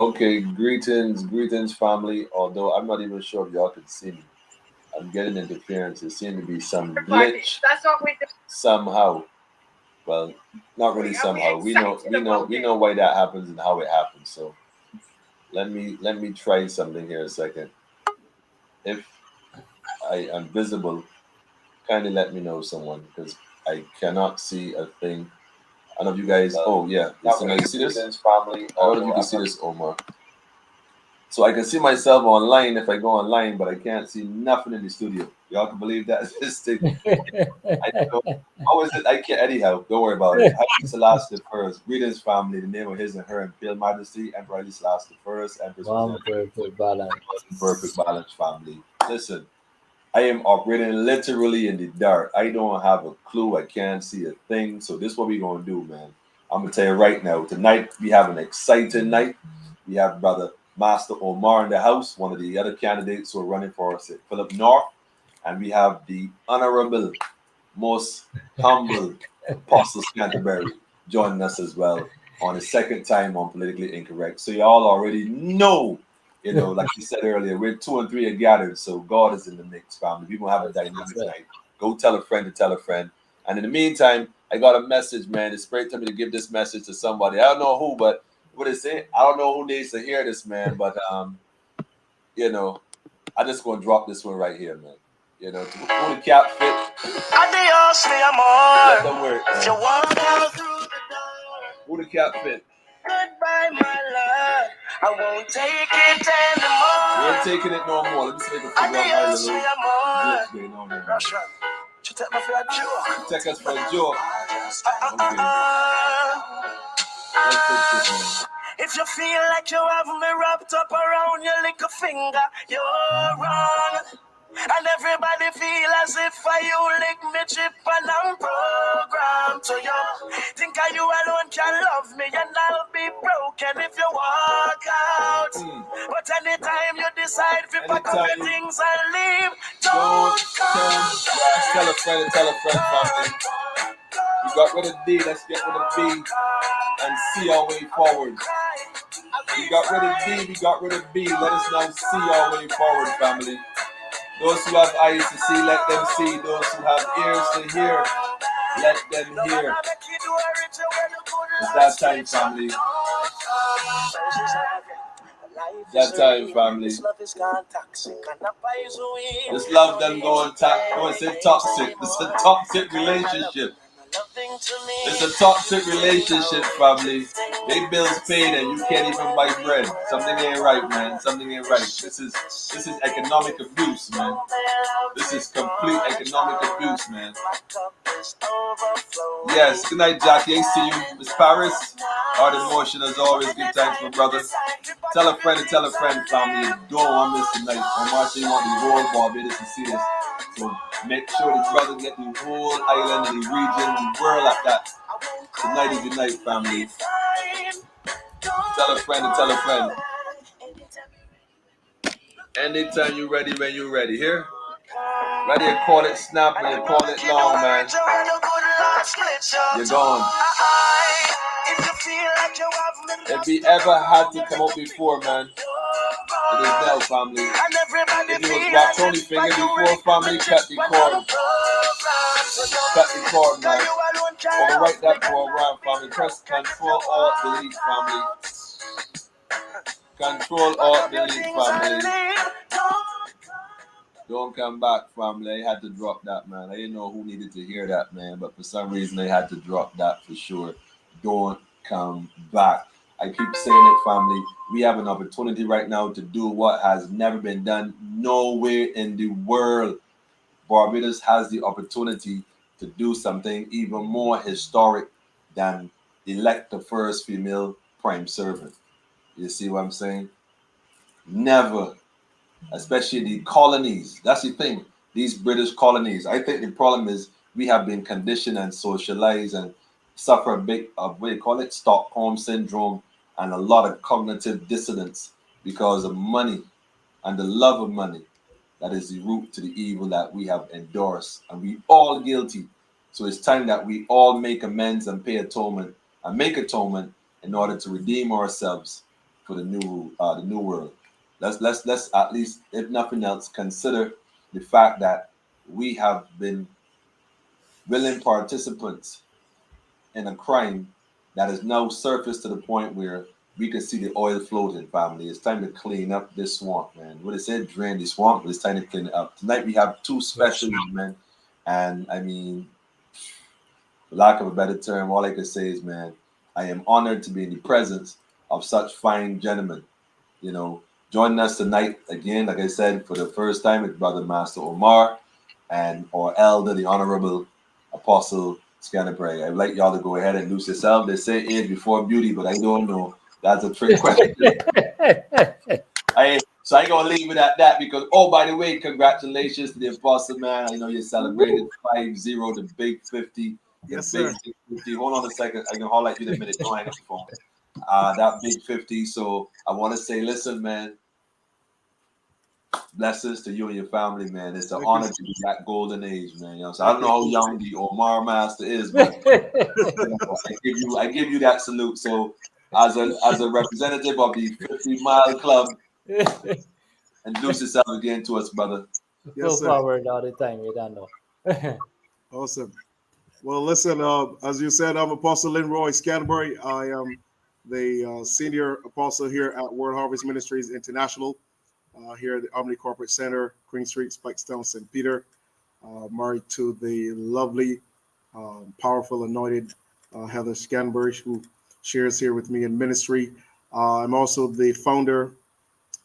Okay, greetings, family. Although I'm not even sure if y'all could see me, I'm getting interference. There seems to be some glitch somehow. Well, not really somehow. We know why that happens and how it happens. So let me try something here a second. If I am visible, kindly let me know, someone, because I cannot see a thing. I don't know if you guys. Oh yeah, listen. Now you see this? I don't know if you can see this, Omar. So I can see myself online if I go online, but I can't see nothing in the studio. Y'all can believe that. This thing, I don't know. How is it? I can't. Anyhow, don't worry about it. Haile Selassie the first. Greetings, family. The name of his and her imperial majesty, Emperor Haile Selassie the first, Empress One perfect balance. perfect balance, family. Listen, I am operating literally in the dark. I don't have a clue. I can't see a thing. So this is what we're gonna do, man. I'm gonna tell you right now. Tonight we have an exciting night. We have brother Master Omar in the house, one of the other candidates who are running for us at Philip North, and we have the honorable, most humble Apostle Canterbury joining us as well on the second time on Politically Incorrect. So y'all already know, like you said earlier, we're two and three are gathered, so God is in the mix, family. We're gonna have a dynamic night. Go tell a friend to tell a friend. And in the meantime, I got a message, man. It's great to me to give this message to somebody. I don't know who, but what is it? I don't know who needs to hear this, man. But you know, I just gonna drop this one right here, man. Who the cap fit? Adios, mi amor. Let them work, man. You walk out through the door. Who the cap fit? Goodbye, my love. I won't take it anymore. We ain't taking it no more. Let me see if I can figure out my little glitch going on here. Russia. You take me for a joke. You take us for a joke. Okay. Let's fix this one. If you feel like you have me wrapped up around your little finger, you're wrong. And everybody feel as if you lick me chip and I'm programmed to you. Think you alone can love me and I'll be broken if you walk out. But anytime you decide to pack up your things and leave, don't come. Tell a friend, family. We got rid of D, let's get rid of B and see our way forward. We got rid of D, we got rid of B. Let us now see our way forward, family. Those who have eyes to see, let them see. Those who have ears to hear, let them hear. It's that time, family. That time, family. This love done going toxic. It's a toxic relationship. It's a toxic relationship, family. They bills paid and you can't even buy bread. Something ain't right, man. Something ain't right. This is economic abuse, man. This is complete economic abuse, man. Yes, good night, Jackie. I see you. Miss Paris. Art in motion as always. Give thanks, my brother. Tell a friend, family. You don't want to miss tonight. I'm watching you want the whole Barbados to see this. So make sure the brother get the whole island, the region, the world like that. Tonight is the night, family. Tell a friend. Anytime you're ready, when you're ready. Here? Ready to call it snap and you call it long, man. You're gone. If we ever had to come up before, man, it is now, family. If you was Black Tony finger before, family, cut the cord. Cut the cord, man. Overwrite that program, family. Press Control Alt Delete, family. Control Alt Delete, family. Don't come back, family. I had to drop that, man. I didn't know who needed to hear that, man, but for some reason I had to drop that for sure. Don't come back. I keep saying it, family. We have an opportunity right now to do what has never been done nowhere in the world. Barbados has the opportunity to do something even more historic than elect the first female prime servant. You see what I'm saying? Never, especially the colonies. That's the thing. These British colonies. I think the problem is we have been conditioned and socialized and suffer a bit of what do you call it, Stockholm syndrome, and a lot of cognitive dissonance because of money and the love of money. That is the root to the evil that we have endorsed, and we all guilty. So it's time that we all make amends and pay atonement and make atonement in order to redeem ourselves for the new world. Let's at least, if nothing else, consider the fact that we have been willing participants in a crime that has now surfaced to the point where we can see the oil floating, family. It's time to clean up this swamp, man. What it said, drain the swamp, but it's time to clean it up. Tonight we have two Yes. specialists, man. And I mean, for lack of a better term, all I can say is, man, I am honored to be in the presence of such fine gentlemen. You know, joining us tonight again, like I said, for the first time, is Brother Master Omar and our elder, the Honorable Apostle Scantlebury. I'd like y'all to go ahead and lose yourself. They say age before beauty, but I don't know. That's a trick question. So I ain't gonna leave it at that because, oh, by the way, congratulations to the Apostle, man. I know you celebrated 5-0, the big 50, the Yes, big sir. 50. Hold on a second. I can holler at you in a minute. Don't hang up the phone. That big 50. So I want to say, listen, man, blessings to you and your family, man. It's an Thank you, honor sir. to be that golden age, man. You know, so I Thank don't know you. how young the Omar Master is, but you know, I give you that salute. So as a representative of the 50 Mile Club, introduce yourself again to us, brother. Yes, Full sir. forward all the time, you don't know. Awesome. Well, listen, as you said, I'm Apostle Linroy Scantlebury. I am the senior apostle here at World Harvest Ministries International, here at the Omni Corporate Center, Queen Street, Spikestown, St. Peter. Married to the lovely, powerful, anointed Heather Scantlebury, who shares here with me in ministry. I'm also the founder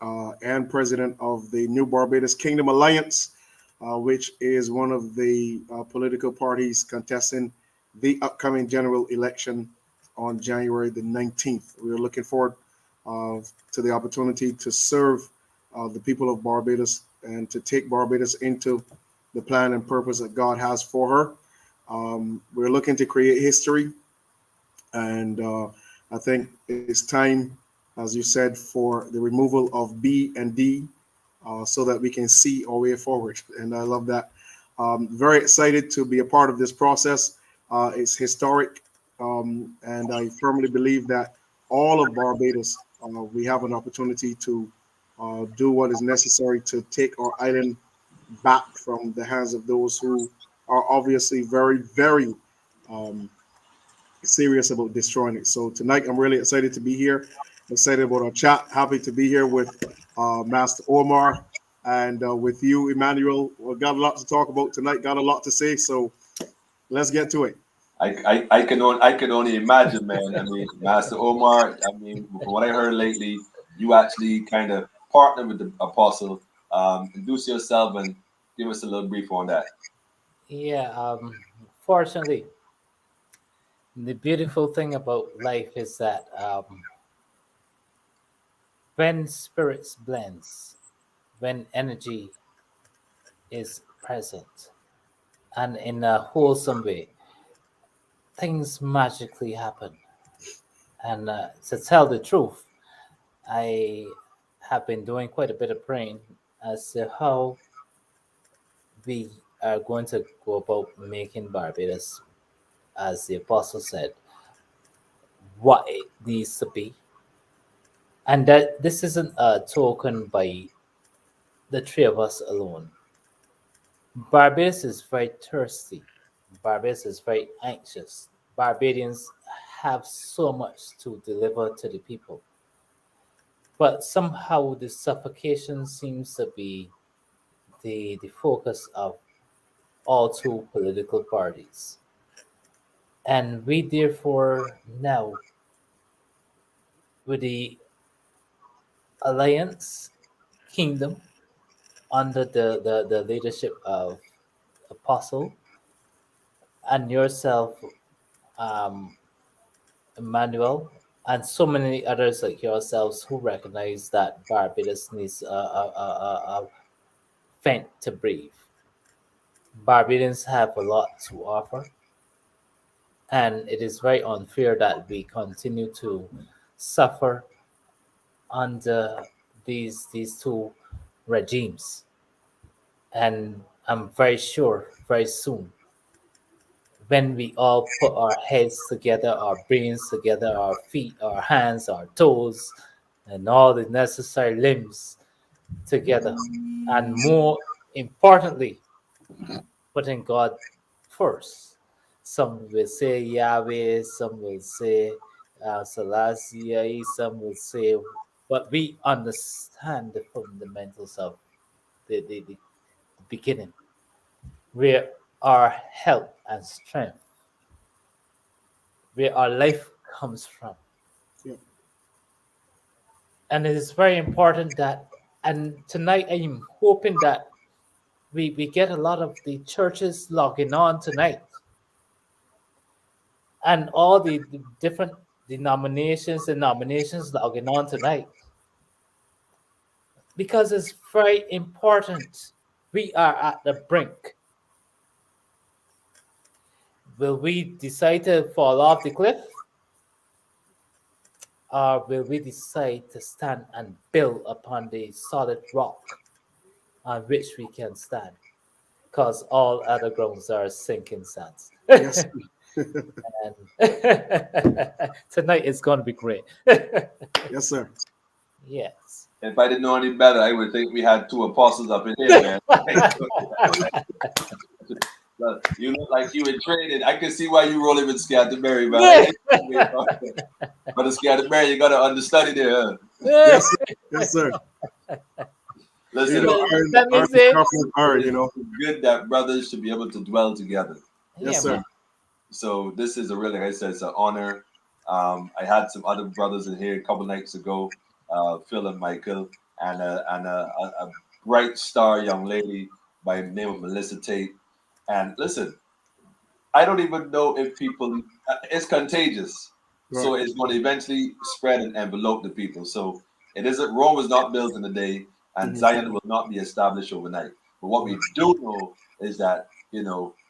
and president of the New Barbados Kingdom Alliance, which is one of the political parties contesting the upcoming general election on January the 19th. We are looking forward to the opportunity to serve the people of Barbados and to take Barbados into the plan and purpose that God has for her. We're looking to create history, and I think it's time, as you said, for the removal of B and D so that we can see our way forward. And I love that. Very excited to be a part of this process. It's historic, and I firmly believe that all of Barbados, we have an opportunity to do what is necessary to take our island back from the hands of those who are obviously very, very um, serious about destroying it. So tonight, I'm really excited to be here. Excited about our chat. Happy to be here with Master Omar and with you, Emmanuel. We've got a lot to talk about tonight. Got a lot to say. So let's get to it. I can only imagine, man. I mean, Master Omar. I mean, from what I heard lately, you actually kind of partner with the apostle. Introduce yourself and give us a little brief on that. Yeah, fortunately, the beautiful thing about life is that when spirits blends, when energy is present, and in a wholesome way, things magically happen. And to tell the truth, I have been doing quite a bit of praying as to how we are going to go about making Barbados, as the apostle said, what it needs to be. And that this isn't a token by the three of us alone. Barbados is very thirsty. Barbados is very anxious. Barbadians have so much to deliver to the people. But somehow the suffocation seems to be the focus of all two political parties. And we therefore now, with the Alliance Kingdom under the leadership of Apostle and yourself, um, Emmanuel, and so many others like yourselves who recognize that Barbados needs a vent to breathe. Barbadians have a lot to offer, and it is very unfair that we continue to suffer under these two regimes. And I'm very sure very soon, when we all put our heads together, our brains together, our feet, our hands, our toes, and all the necessary limbs together. And more importantly, putting God first. Some will say Yahweh, some will say Selassie, some will say, but we understand the fundamentals of the beginning, where our help and strength, where our life comes from. Yeah. And it is very important that, and tonight I am hoping that we get a lot of the churches logging on tonight, and all the different denominations logging on tonight, because it's very important. We are at the brink. Will we decide to fall off the cliff, or will we decide to stand and build upon the solid rock on which we can stand? Because all other grounds are sinking sands. Yes. And tonight is going to be great. Yes, sir. Yes. If I didn't know any better, I would think we had two apostles up in here, man. But you look like you in training. I can see why you rolling with Scatterberry, man. But the Scatterberry, you got to understudy there. Huh? Yes, sir. Yes, sir. Listen, You know, iron, Let me iron say, sharpens iron, you know. it's good that brothers should be able to dwell together. yeah, Yes, sir. man. So this is a really, like I said, it's an honor. I had some other brothers in here a couple nights ago, Phil and Michael, and a bright star young lady by the name of Melissa Tate. And listen, I don't even know if people, it's contagious. Right. So it's going to eventually spread and envelope the people. So it isn't, Rome was not built in a day, and Mhm. Zion will not be established overnight. But what we do know is that,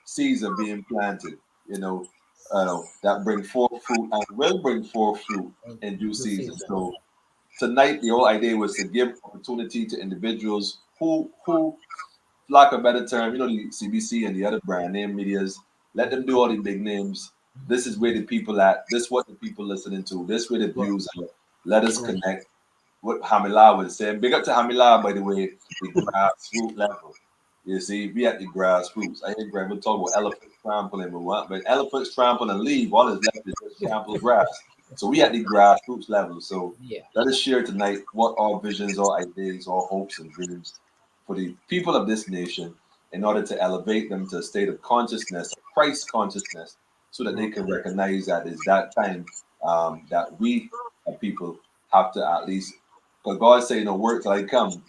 seeds are being planted, that bring forth fruit and will bring forth fruit In in due due season. season. So tonight, the whole idea was to give opportunity to individuals who lack a better term, the CBC and the other brand name medias, let them do all the big names. This is where the people at. This is what the people listening to. This where the Right. views are. Let us Right. connect. What Hamila was saying. Big up to Hamila, by the way, the grassroots level. You see, we at the grassroots. I hear Greg will talk about elephants trampling, but elephants trample and leave. All is left is just trampled grass. So we at the grassroots level. So Yeah. let us share tonight what our visions, our ideas, our hopes and dreams for the people of this nation in order to elevate them to a state of consciousness, Christ consciousness, so that they can recognize that it's that time that we people have to at least, because God say, work till I come,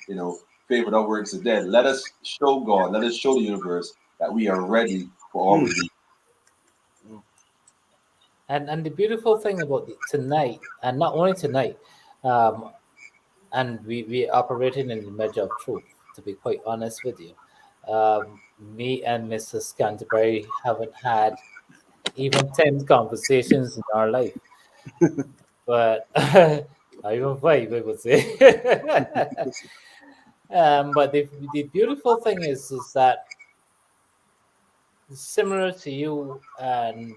faith without works is dead. Let us show God, let us show the universe that we are ready for all Mm. release. And the beautiful thing about tonight, and not only tonight, um, and we operating in the measure of truth. To be quite honest with you, me and Mrs. Canterbury haven't had even 10 conversations in our life, but not even five, I would say. But the beautiful thing is that similar to you and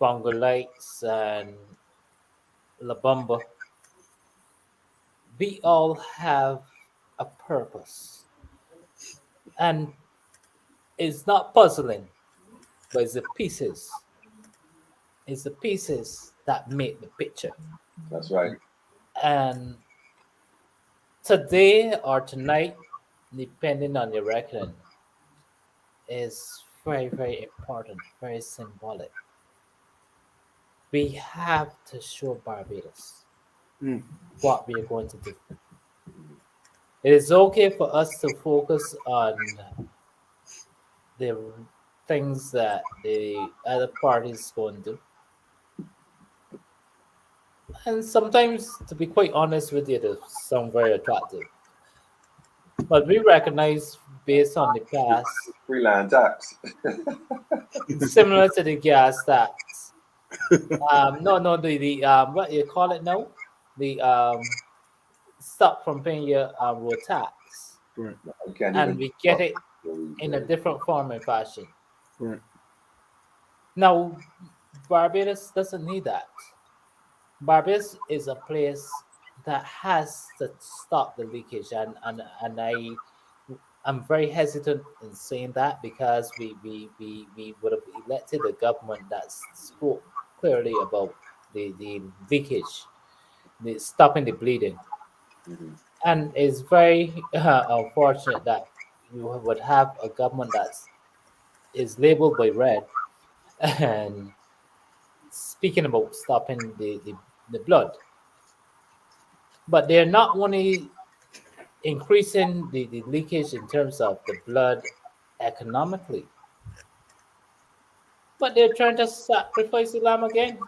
Bongolites and La Bamba, we all have a purpose. And it's not puzzling, but it's the pieces. It's the pieces that make the picture. That's right. And today or tonight, depending on your reckoning, is very, very important, very symbolic. We have to show Barbados Mm. what we are going to do. It is okay for us to focus on the things that the other parties going to do. And sometimes, to be quite honest with you, they sound very attractive. But we recognize, based on the past, Freelance tax. similar to the gas tax. No, no, the what you call it now? The stop from paying your road tax, Right. I can't and even we get talk it these in a days. different form and fashion. Right. Now, Barbados doesn't need that. Barbados is a place. that has to stop the leakage, and I'm very hesitant in saying that because we would have elected a government that spoke clearly about the leakage, the stopping the bleeding, Mhm. and it's very unfortunate that you would have a government that's is labeled by red and speaking about stopping the blood, but they're not only increasing the leakage in terms of the blood economically, but they're trying to sacrifice Islam again.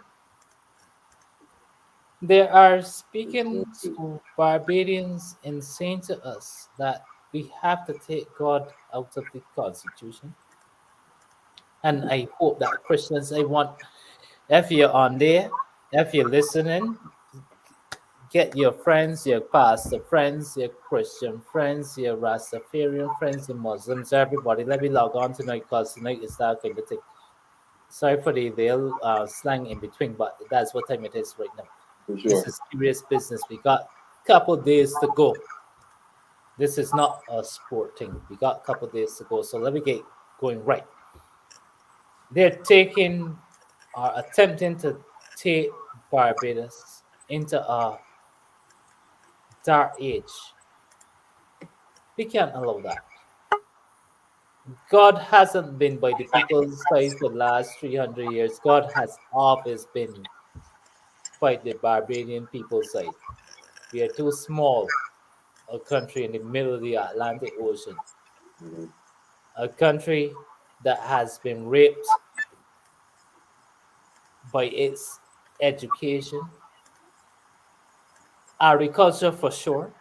They are speaking to Barbadians and saying to us that we have to take God out of the constitution. And I hope that Christians, I want, if you're on there, if you're listening, get your friends, your pastor friends, your Christian friends, your Rastafarian friends, your Muslims, everybody. Let me log on tonight because tonight is that kind of thing. Sorry for the little slang in between, but that's what time it is right now. For This sure. is serious business. We got a couple days to go. This is not a sport thing. We got a couple days to go. So let me get going right. They're taking are attempting to take Barbados into a dark age. We can't allow that. God hasn't been by the people's side for the last 300 years. God has always been by the Barbadian people's side. We are too small a country in the middle of the Atlantic Ocean, Mhm. a country that has been raped by its education, agriculture for sure.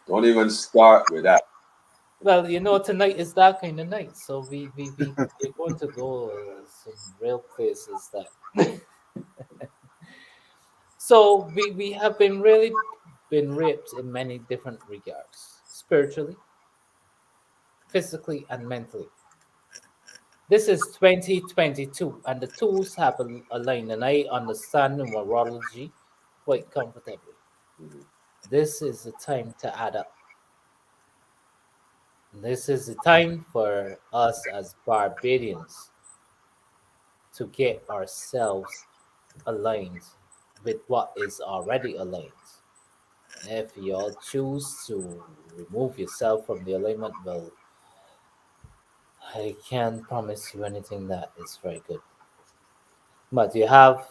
Don't even start with that. Well, tonight is that kind of night, so we're going to go some real places that. So we have been really been raped in many different regards, spiritually, physically, and mentally. This is 2022, and the tools have aligned, and I understand numerology quite comfortably. Mhm. This is the time to add up. This is the time for us as Barbadians to get ourselves aligned with what is already aligned. If y'all choose to remove yourself from the alignment, well, I can't promise you anything that is very good. But you have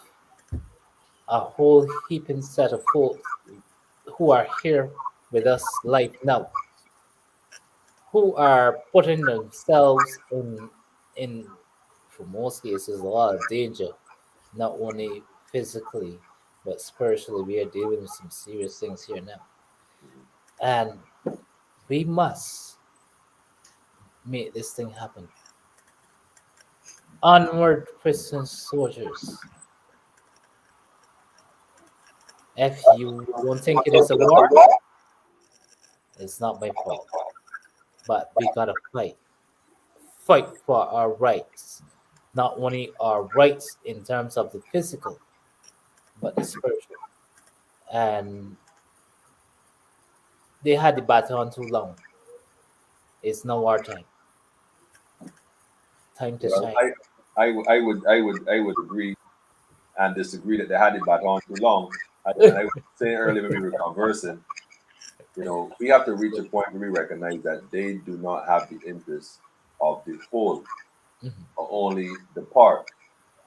a whole heaping set of folks who are here with us live now, who are putting themselves in for most cases a lot of danger, not only physically but spiritually. We are dealing with some serious things here now, and we must make this thing happen. Onward, Christian soldiers. If you don't think it is a war, it's not my fault. But we gotta fight for our rights, not only our rights in terms of the physical, but the spiritual. And they had the battle on too long. It's now our time. Time to Well, shine. I would agree and disagree that they had it back on too long. And I was saying earlier when we were conversing, we have to reach a point where we recognize that they do not have the interest of the whole, Mhm, or only the part.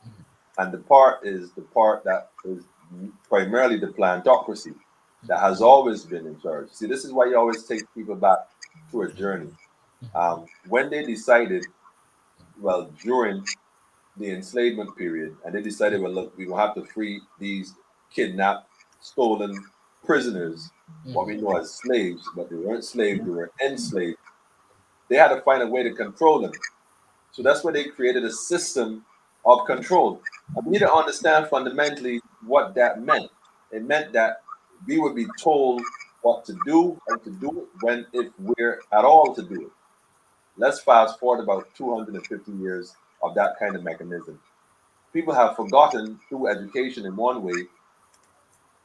mhm, And the part is the part that is primarily the plantocracy that mhm, has always been in charge. See, this is why you always take people back to a journey. mhm, When they decided, well, during the enslavement period, and they decided, well, look, we will have to free these kidnapped, stolen prisoners, what we mhm, know as slaves, but they weren't slaves, they were enslaved. They had to find a way to control them. So that's why they created a system of control. And we need to understand fundamentally what that meant. It meant that we would be told what to do, how to do it, when, if we're at all to do it. Let's fast forward about 250 years of that kind of mechanism. People have forgotten through education in one way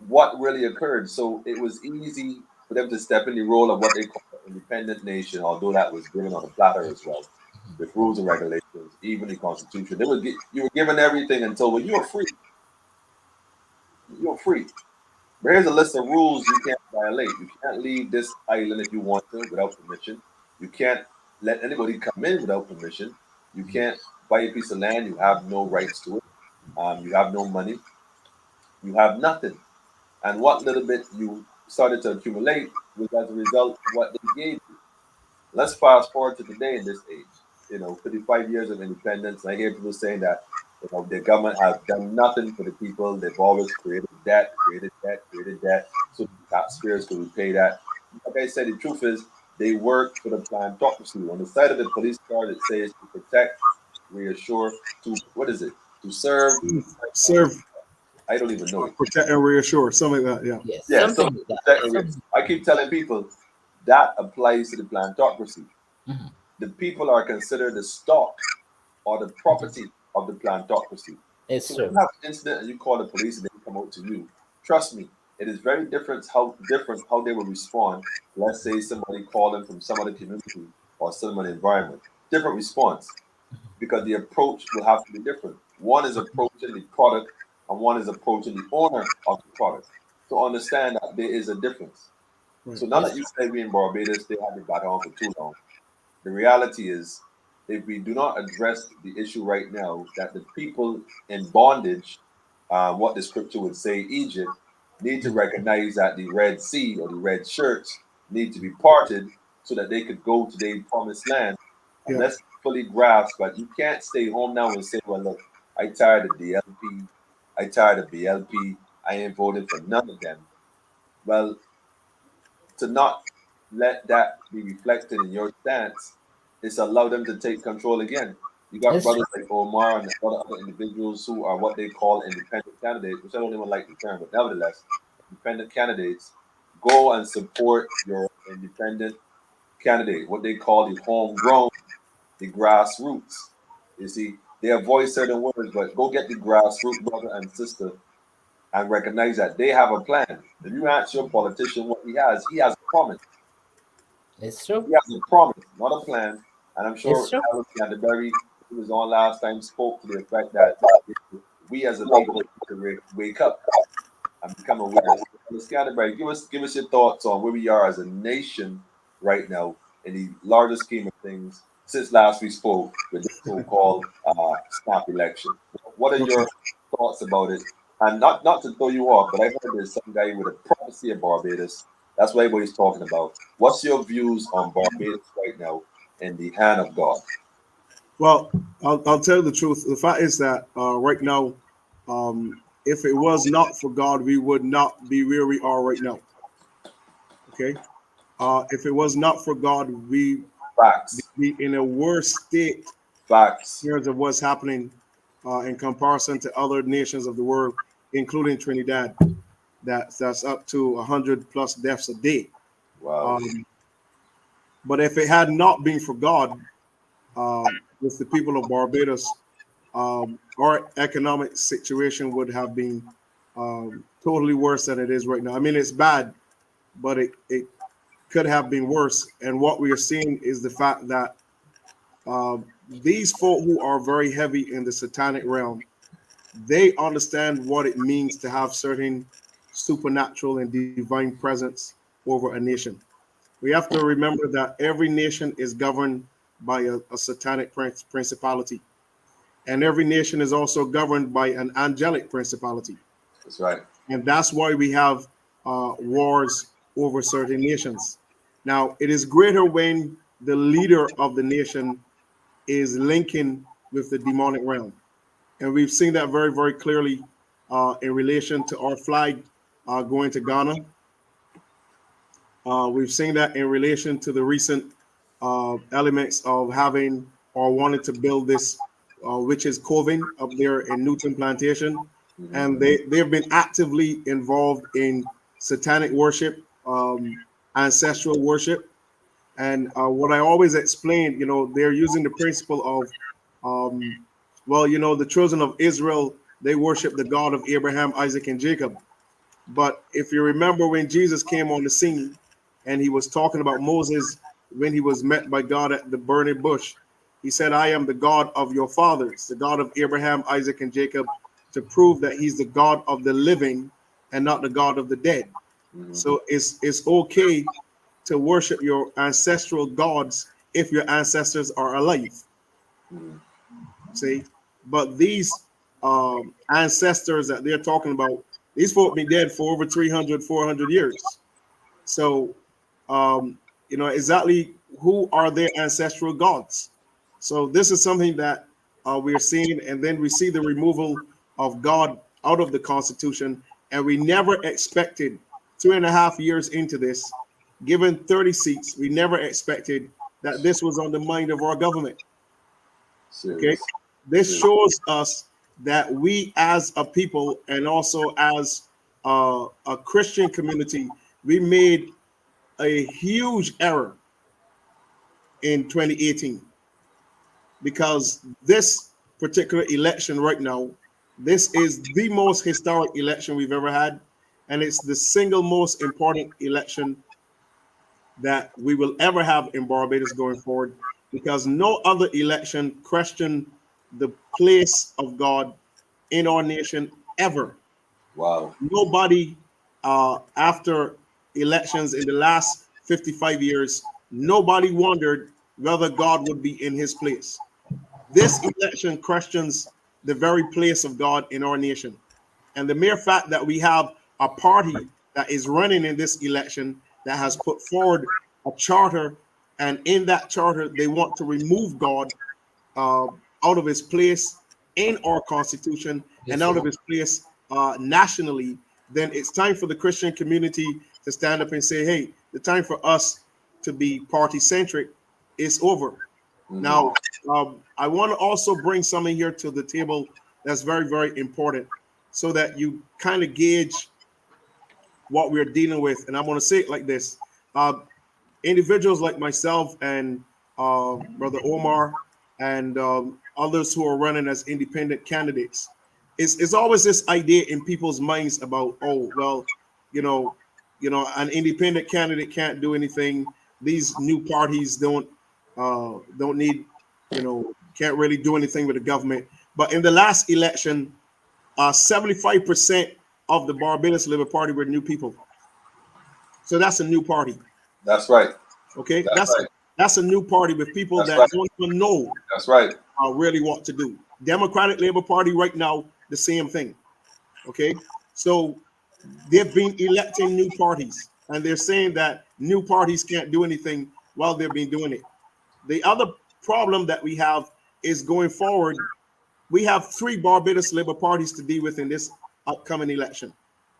what really occurred. So it was easy for them to step in the role of what they call an independent nation, although that was given on a platter as well, with rules and regulations, even the Constitution. They would get, you were given everything until when you're free, you're free. But here's a list of rules you can't violate. You can't leave this island if you want to without permission. You can't let anybody come in without permission. You can't buy a piece of land. You have no rights to it. You have no money. You have nothing. And what little bit you started to accumulate was as a result of what they gave you. Let's fast forward to today in this age. 55 years of independence. I hear people saying that the government has done nothing for the people. They've always created debt, created debt, created debt, so the taxpayers could repay that. Like I said, the truth is they work for the plantocracy. On the side of the police card, it says to protect, reassure, to what is it? To serve. Serve, I don't even know it. protect, and reassure, something like that. Yeah. Yes, Yeah, something so like that. protect and I keep telling people that applies to the plantocracy. Mhm. The people are considered the stock or the property of the plantocracy. It's So when true. you have an incident and you call the police and they come out to you, trust me, it is very different how they will respond. Let's say somebody called them from some other community or some other environment. Different response because the approach will have to be different. One is approaching the product and one is approaching the owner of the product. So understand that there is a difference. Right. So now that It's you say we in Barbados, they have it back on for too long. The reality is, if we do not address the issue right now, that the people in bondage, what the scripture would say, Egypt, need to recognize that the Red Sea or the red shirts need to be parted so that they could go to their promised land. And Yeah. let's fully grasp that you can't stay home now and say, well, look, I tired of DLP, I tired of BLP, I ain't voting for none of them. Well, to not let that be reflected in your stance is allow them to take control again. You got it's brothers like Omar and a lot of other individuals who are what they call independent candidates, which I don't even like the term, but nevertheless, independent candidates go and support your independent candidate, what they call the homegrown, the grassroots. You see, they avoid certain words, but go get the grassroots brother and sister and recognize that they have a plan. If you ask your politician what he has a promise. it's true. He has a promise, not a plan. And I'm It's sure true. Alex Canterbury, who was on last time, spoke to the effect that we as a people need to wake up and become aware. Alex Canterbury, give us your thoughts on where we are as a nation right now in the larger scheme of things since last we spoke with the so-called snap election. What are Okay. your thoughts about it? And not to throw you off, but I heard there's some guy with a prophecy of Barbados. That's what everybody's talking about. What's your views on Barbados right now in the hand of God? Well, I'll tell you the truth. The fact is that right now, if it was not for God, we would not be where we are right now. Okay. If it was not for God, we Facts. be in a worse state Facts. in terms of what's happening in comparison to other nations of the world, including Trinidad. That's up to 100 plus deaths a day. Wow. Um, but if it had not been for God, with the people of Barbados, our economic situation would have been totally worse than it is right now. I mean, it's bad, but it could have been worse. And what we are seeing is the fact that uh, these folk who are very heavy in the satanic realm, they understand what it means to have certain supernatural and divine presence over a nation. We have to remember that every nation is governed by a satanic principality, and every nation is also governed by an angelic principality. That's right. And that's why we have wars over certain nations. Now, it is greater when the leader of the nation is linking with the demonic realm. And we've seen that very, very clearly in relation to our flag going to Ghana. We've seen that in relation to the recent elements of having or wanting to build this, which is Coven up there in Newton Plantation. Hmm. And they've been actively involved in satanic worship, ancestral worship. And what I always explain, they're using the principle of, well, the children of Israel, they worship the God of Abraham, Isaac, and Jacob. But if you remember when Jesus came on the scene and he was talking about Moses when he was met by God at the burning bush, he said, I am the God of your fathers, the God of Abraham, Isaac, and Jacob, to prove that he's the God of the living and not the God of the dead. Mhm. So it's okay to worship your ancestral gods if your ancestors are alive. Mhm. See, but these ancestors that they're talking about, these folk been dead for over 300, 400 years. So, um, exactly who are their ancestral gods? So this is something that we're seeing, and then we see the removal of God out of the Constitution, and we never expected 2.5 years into this, given 30 seats, we never expected that this was on the mind of our government. Okay, Serious. this Serious. shows us that we as a people and also as a Christian community, we made a huge error in 2018 because this particular election right now, this is the most historic election we've ever had, and it's the single most important election that we will ever have in Barbados going forward because no other election questioned the place of God in our nation ever. Wow. Nobody, after elections in the last 55 years, nobody wondered whether God would be in his place. This election questions the very place of God in our nation. And the mere fact that we have a party that is running in this election that has put forward a charter, and in that charter, they want to remove God uh, out of his place in our constitution and Yes, out of Lord. his place nationally, then it's time for the Christian community to stand up and say, hey, the time for us to be party centric is over. Mhm. Now, I want to also bring something here to the table that's very, very important so that you kind of gauge what we're dealing with. And I'm going to say it like this. Uh, Individuals like myself and Brother Omar and others who are running as independent candidates, it's always this idea in people's minds about, oh, well, you know, an independent candidate can't do anything. These new parties don't need, can't really do anything with the government. But in the last election, 75% of the Barbados Labour Party were new people. So that's a new party. That's right. Okay, That's right. that's a new party with people That's that right. don't even know That's right. really what to do. Democratic Labor Party right now, the same thing. Okay, so they've been electing new parties, and they're saying that new parties can't do anything while they've been doing it. The other problem that we have is going forward. We have three Barbados Labour parties to deal with in this upcoming election.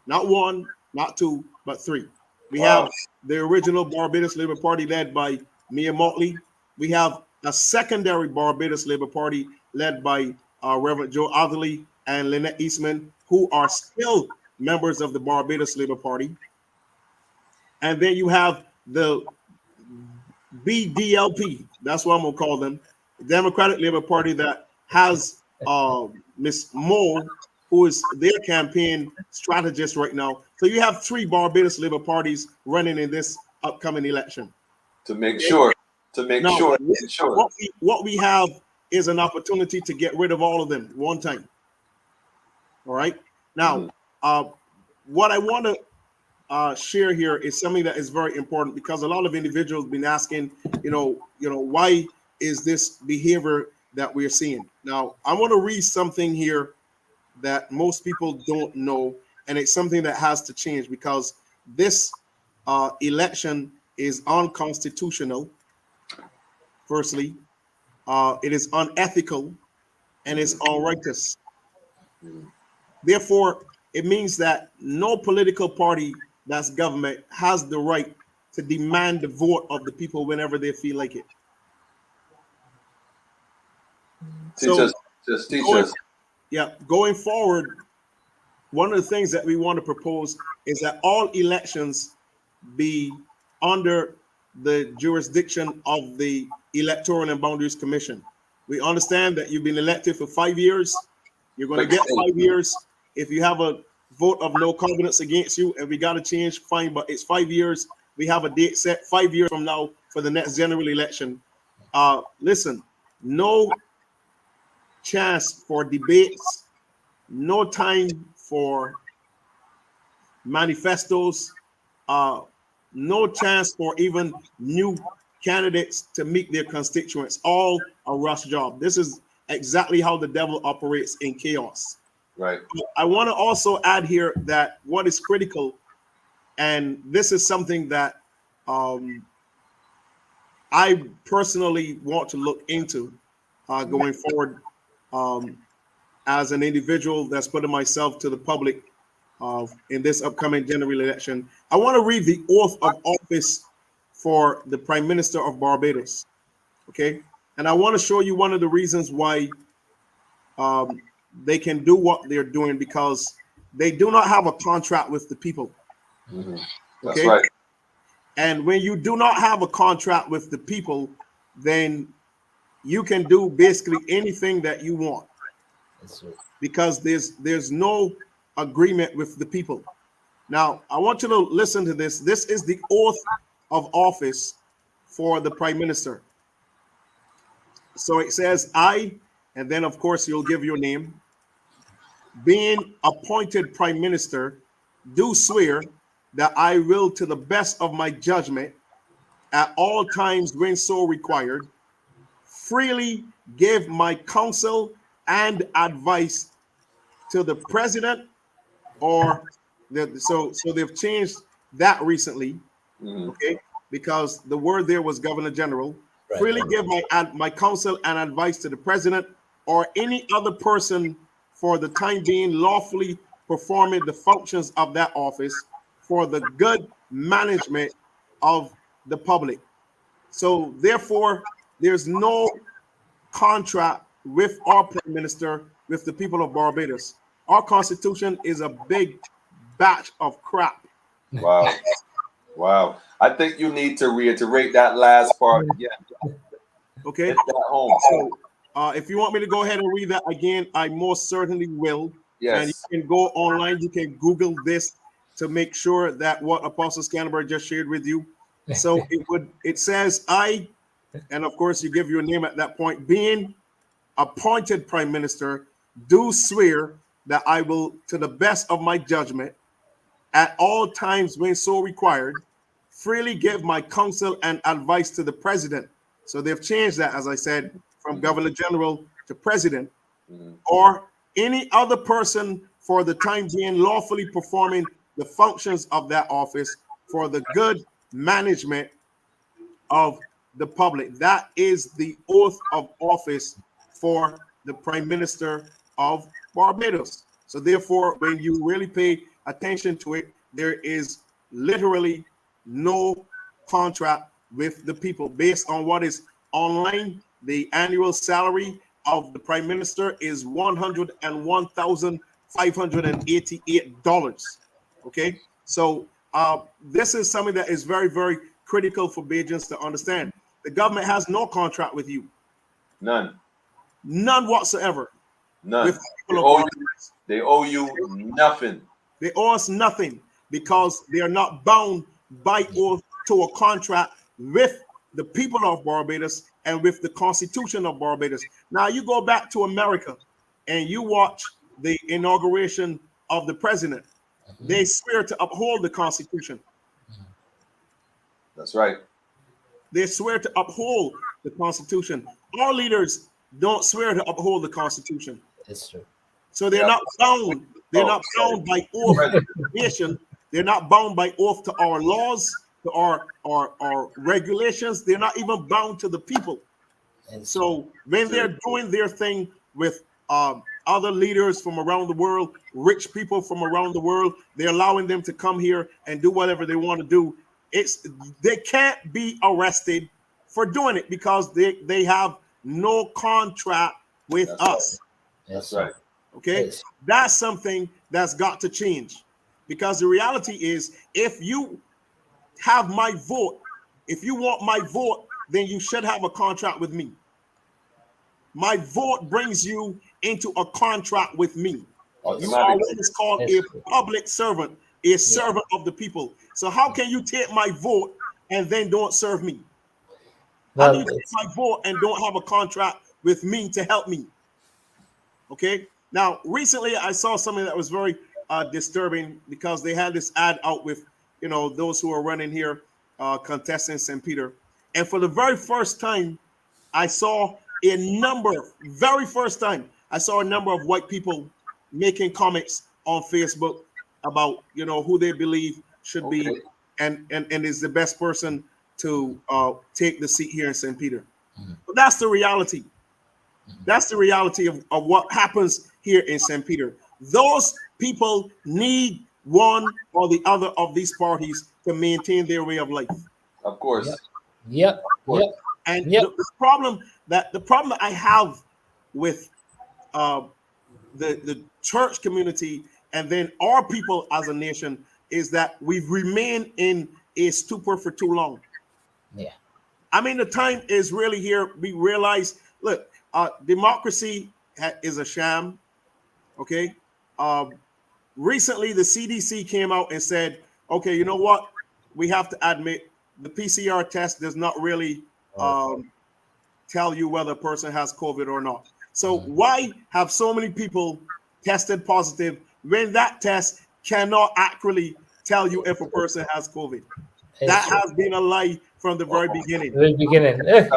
Not one, not two, but three. We Wow. have the original Barbados Labour Party led by Mia Motley. We have a secondary Barbados Labour Party led by Reverend Joe Atherley and Lynette Eastman, who are still members of the Barbados Labour Party. And then you have the BDLP. That's what I'm gonna call them, the Democratic Labour Party that has Miss Moe, who is their campaign strategist right now. So you have three Barbados Labour parties running in this upcoming election. To make Okay? sure. To make Now, sure. Ensure. what we have is an opportunity to get rid of all of them one time. All right. Mhm. Now, what I want to share here is something that is very important because a lot of individuals have been asking, why is this behavior that we're seeing? Now, I want to read something here that most people don't know, and it's something that has to change because this election is unconstitutional. Firstly, it is unethical and it's Mhm. unrighteous. Mhm. Therefore, it means that no political party that's government has the right to demand the vote of the people whenever they feel like it. Teach So us. Just teach going us. yeah, going forward, one of the things that we want to propose is that all elections be under the jurisdiction of the Electoral and Boundaries Commission. We understand that you've been elected for 5 years. You're going to Quick get state. 5 years. If you have a vote of no confidence against you, and we got to change. Fine, but it's 5 years. We have a date set 5 years from now for the next general election. Listen, no chance for debates, no time for manifestos, no chance for even new candidates to meet their constituents. All a rush job. This is exactly how the devil operates in chaos. Right. I want to also add here that what is critical, and this is something that I personally want to look into going forward as an individual that's putting myself to the public in this upcoming general election. I want to read the oath of office for the Prime Minister of Barbados. Okay. And I want to show you one of the reasons why they can do what they're doing, because they do not have a contract with the people. Mm-hmm. That's Okay. right. And when you do not have a contract with the people, then you can do basically anything that you want, because there's no agreement with the people. Now, I want you to listen to this. This is the oath of office for the Prime Minister. So it says, I, and then of course you'll give your name, being appointed Prime Minister, do swear that I will, to the best of my judgment, at all times when so required, freely give my counsel and advice to the president, or so they've changed that recently. Mm-hmm. Okay, because the word there was Governor General. Right. Freely give my counsel and advice to the president or any other person for the time being lawfully performing the functions of that office for the good management of the public. So therefore, there's no contract with our Prime Minister, with the people of Barbados. Our Constitution is a big batch of crap. Wow. Wow. I think you need to reiterate that last part again. Okay. Hit that home. So, if you want me to go ahead and read that again, I most certainly will. And Yes. you can go online, you can Google this to make sure that what Apostle Scanberg just shared with you. So it says, I, and of course you give your name at that point, being appointed Prime Minister, do swear that I will, to the best of my judgment, at all times when so required, freely give my counsel and advice to the president. So they've changed that, as I said, from Governor General to president, or any other person for the time being lawfully performing the functions of that office for the good management of the public. That is the oath of office for the Prime Minister of Barbados. So therefore, when you really pay attention to it, there is literally no contract with the people. Based on what is online, the annual salary of the Prime Minister is $101,588. Okay, so this is something that is very, very critical for Bajans to understand. The government has no contract with you, None. none whatsoever. None. With the They people of owe, you, Barbados. they owe you nothing. They owe us nothing because they are not bound by oath to a contract with the people of Barbados and with the Constitution of Barbados. Now you go back to America and you watch the inauguration of the president. They swear to uphold the Constitution. That's right. They swear to uphold the Constitution. Our leaders don't swear to uphold the Constitution. It's true. So they're not bound. They're not bound by oath to the nation. They're not bound by oath to our laws, to our regulations. They're not even bound to the people. So when they're doing their thing with other leaders from around the world, rich people from around the world, they're allowing them to come here and do whatever they want to do. They can't be arrested for doing it because they have no contract with us. That's right. Okay, Yes. that's something that's got to change, because the reality is, if you have my vote, if you want my vote, then you should have a contract with me. My vote brings you into a contract with me. You Automatic. are what is called That's a true. public servant, a servant of the people. So how can you take my vote and then don't serve me? How do Well, you take it's my vote and don't have a contract with me to help me? Okay. Now, recently I saw something that was very disturbing because they had this ad out with, those who are running here, contesting St. Peter. And for the very first time, I saw very first time, I saw a number of white people making comments on Facebook about, who they believe should Okay. be and is the best person to take the seat here in St. Peter. But that's the reality. That's the reality of what happens here in St. Peter. Those people need one or the other of these parties to maintain their way of life. Of yep, course. yep, Of course. yep, And yep. the problem that I have with uh, the church community and then our people as a nation is that we've remained in a stupor for too long. Yeah. I mean, the time is really here. We realize, look, democracy is a sham. Okay. Um, Recently, the CDC came out and said, okay, you know what? We have to admit the PCR test does not really um, tell you whether a person has COVID or not. So why have so many people tested positive when that test cannot accurately tell you if a person has COVID? It's That true. has been a lie from the very Oh, beginning. The beginning. bag.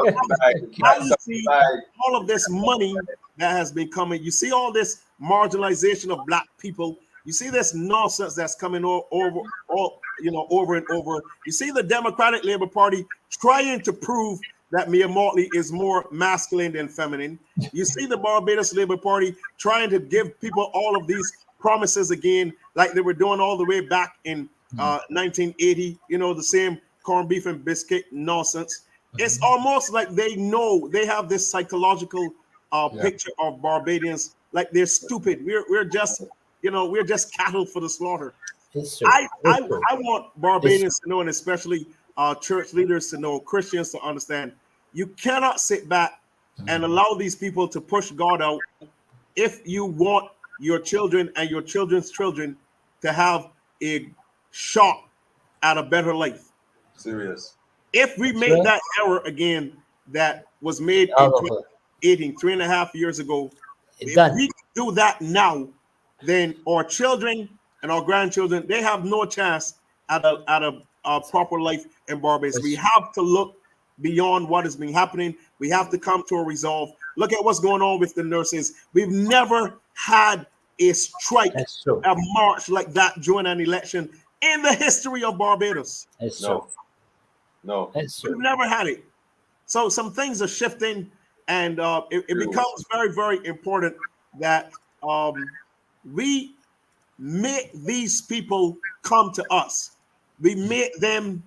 Now you That's a see bag. all of this money that has been coming. You see all this marginalization of black people. You see this nonsense that's coming over and over. You see the Democratic Labor Party trying to prove that Mia Motley is more masculine than feminine. You see the Barbados Labor Party trying to give people all of these promises again, like they were doing all the way back in 1980. The same corned beef and biscuit nonsense. It's almost like they know they have this psychological Yeah. picture of Barbadians like they're stupid. We're just cattle for the slaughter. It's true. I It's I, true. I want It's Barbadians to know, and especially church leaders to know, Christians to understand. You cannot sit back and allow these people to push God out if you want your children and your children's children to have a shot at a better life. Serious. If we That's make right. that error again that was made in All of it. 2018, 3.5 years ago, It's if done. we do that now, then our children and our grandchildren, they have no chance at a proper life in Barbados. We It's, have to look beyond what has been happening. We have to come to a resolve. Look at what's going on with the nurses. We've never had a strike, that's true. a march like that during an election in the history of Barbados. It's true. No. No. That's We've true. never had it. So some things are shifting, and it True. becomes very, very important that we make these people come to us. We make them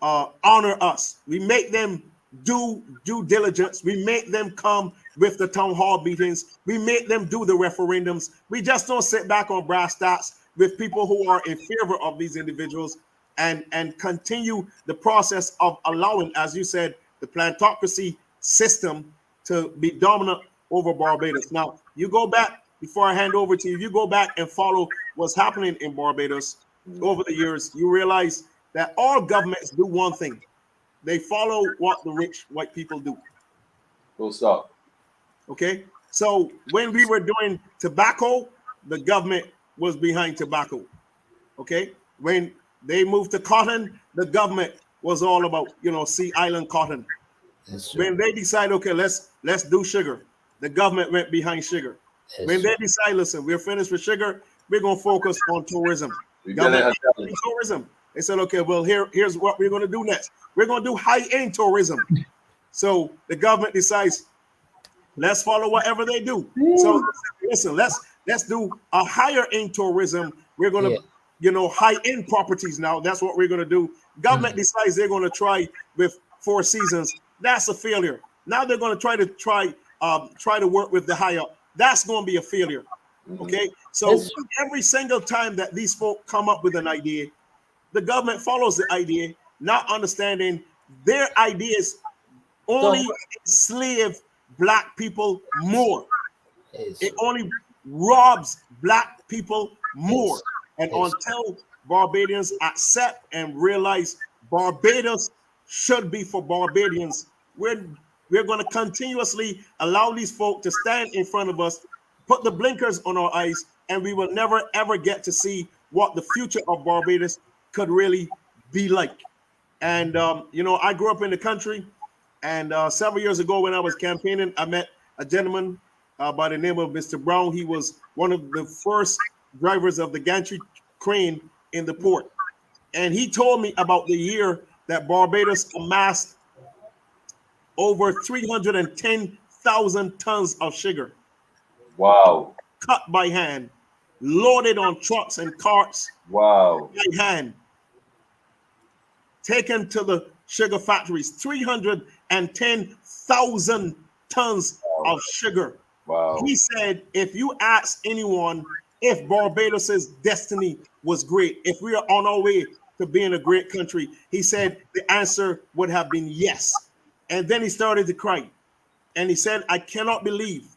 honor us. We make them do due diligence. We make them come with the town hall meetings. We make them do the referendums. We just don't sit back on brass stats with people who are in favor of these individuals and continue the process of allowing, as you said, the plantocracy system to be dominant over Barbados. Now, you go back, before I hand over to you, you go back and follow what's happening in Barbados over the years, you realize that all governments do one thing. They follow what the rich white people do. Full stop. Okay. So when we were doing tobacco, the government was behind tobacco. Okay. When they moved to cotton, the government was all about, Sea Island cotton. It's true. When they decide, okay, let's do sugar, the government went behind sugar. When It's true. they decide, listen, we're finished with sugar, we're gonna focus on tourism. We get Government it. tourism. They said, okay, well, here's what we're gonna do next. We're gonna do high-end tourism. So the government decides, let's follow whatever they do. So listen, let's do a higher end tourism. We're gonna, Yeah. high end properties now. That's what we're gonna do. Government decides they're gonna try with Four Seasons. That's a failure. Now they're gonna try to work with the higher. That's gonna be a failure. Okay, so It's true. every single time that these folk come up with an idea, the government follows the idea, not understanding their ideas only Don't. enslave black people more. It's It true. only robs black people more. Yes. And Yes. until Barbadians accept and realize Barbados should be for Barbadians, we're going to continuously allow these folk to stand in front of us, put the blinkers on our eyes, and we will never ever get to see what the future of Barbados could really be like. And I grew up in the country, and several years ago when I was campaigning, I met a gentleman by the name of Mr. Brown. He was one of the first drivers of the gantry crane in the port, and he told me about the year that Barbados amassed over 310,000 tons of sugar, Wow. cut by hand, loaded on trucks and carts Wow. by hand, taken to the sugar factories. 310,000 tons Wow. of sugar. Wow. He said, if you ask anyone if Barbados's destiny was great, if we are on our way to being a great country, he said the answer would have been yes. And then he started to cry. And he said, I cannot believe